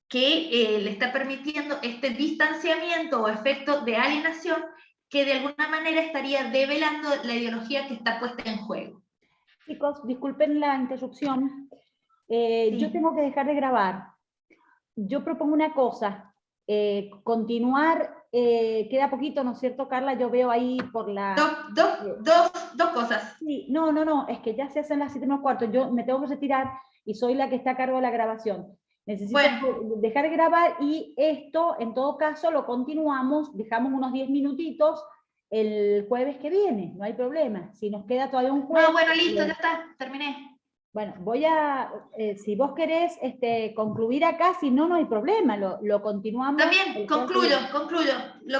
que le está permitiendo este distanciamiento o efecto de alienación que de alguna manera estaría develando la ideología que está puesta en juego. Chicos, disculpen la interrupción. Sí. Yo tengo que dejar de grabar. Yo propongo una cosa, continuar, queda poquito, ¿no es cierto, Carla? Yo veo ahí por la... Dos cosas. Sí, no, es que ya se hacen las 7:15, yo me tengo que retirar y soy la que está a cargo de la grabación. Necesito dejar de grabar y esto, en todo caso, lo continuamos, dejamos unos 10 minutitos el jueves que viene, no hay problema. Si nos queda todavía un jueves... No, bueno, listo, ya está, terminé. Bueno, voy a, si vos querés concluir acá, si no, no hay problema, lo continuamos. También, lo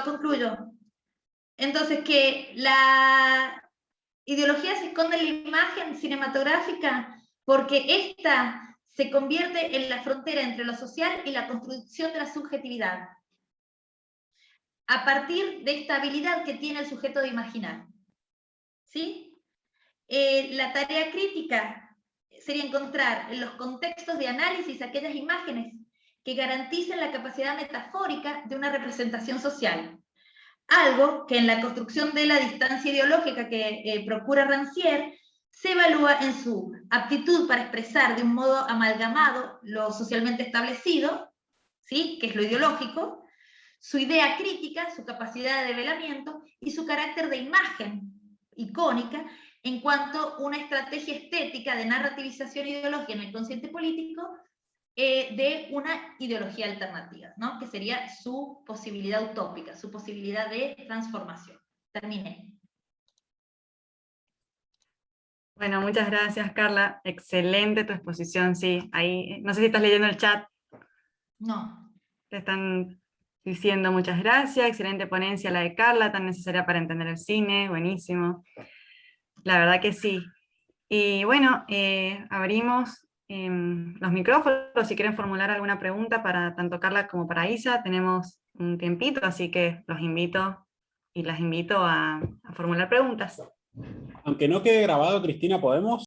concluyo. Entonces, que la ideología se esconde en la imagen cinematográfica porque esta se convierte en la frontera entre lo social y la construcción de la subjetividad, a partir de esta habilidad que tiene el sujeto de imaginar. ¿Sí? La tarea crítica sería encontrar en los contextos de análisis aquellas imágenes que garanticen la capacidad metafórica de una representación social. Algo que en la construcción de la distancia ideológica que procura Rancière se evalúa en su aptitud para expresar de un modo amalgamado lo socialmente establecido, ¿sí? Que es lo ideológico, su idea crítica, su capacidad de develamiento y su carácter de imagen icónica en cuanto a una estrategia estética de narrativización ideológica en el consciente político de una ideología alternativa, ¿no? Que sería su posibilidad utópica, su posibilidad de transformación. Terminé. Bueno, muchas gracias, Carla. Excelente tu exposición, sí. Ahí, no sé si estás leyendo el chat. No. Te están diciendo muchas gracias, excelente ponencia la de Carla, tan necesaria para entender el cine, buenísimo. La verdad que sí. Y bueno, abrimos los micrófonos, si quieren formular alguna pregunta para tanto Carla como para Isa, tenemos un tiempito, así que los invito y las invito a formular preguntas. Aunque no quede grabado, Cristina, ¿podemos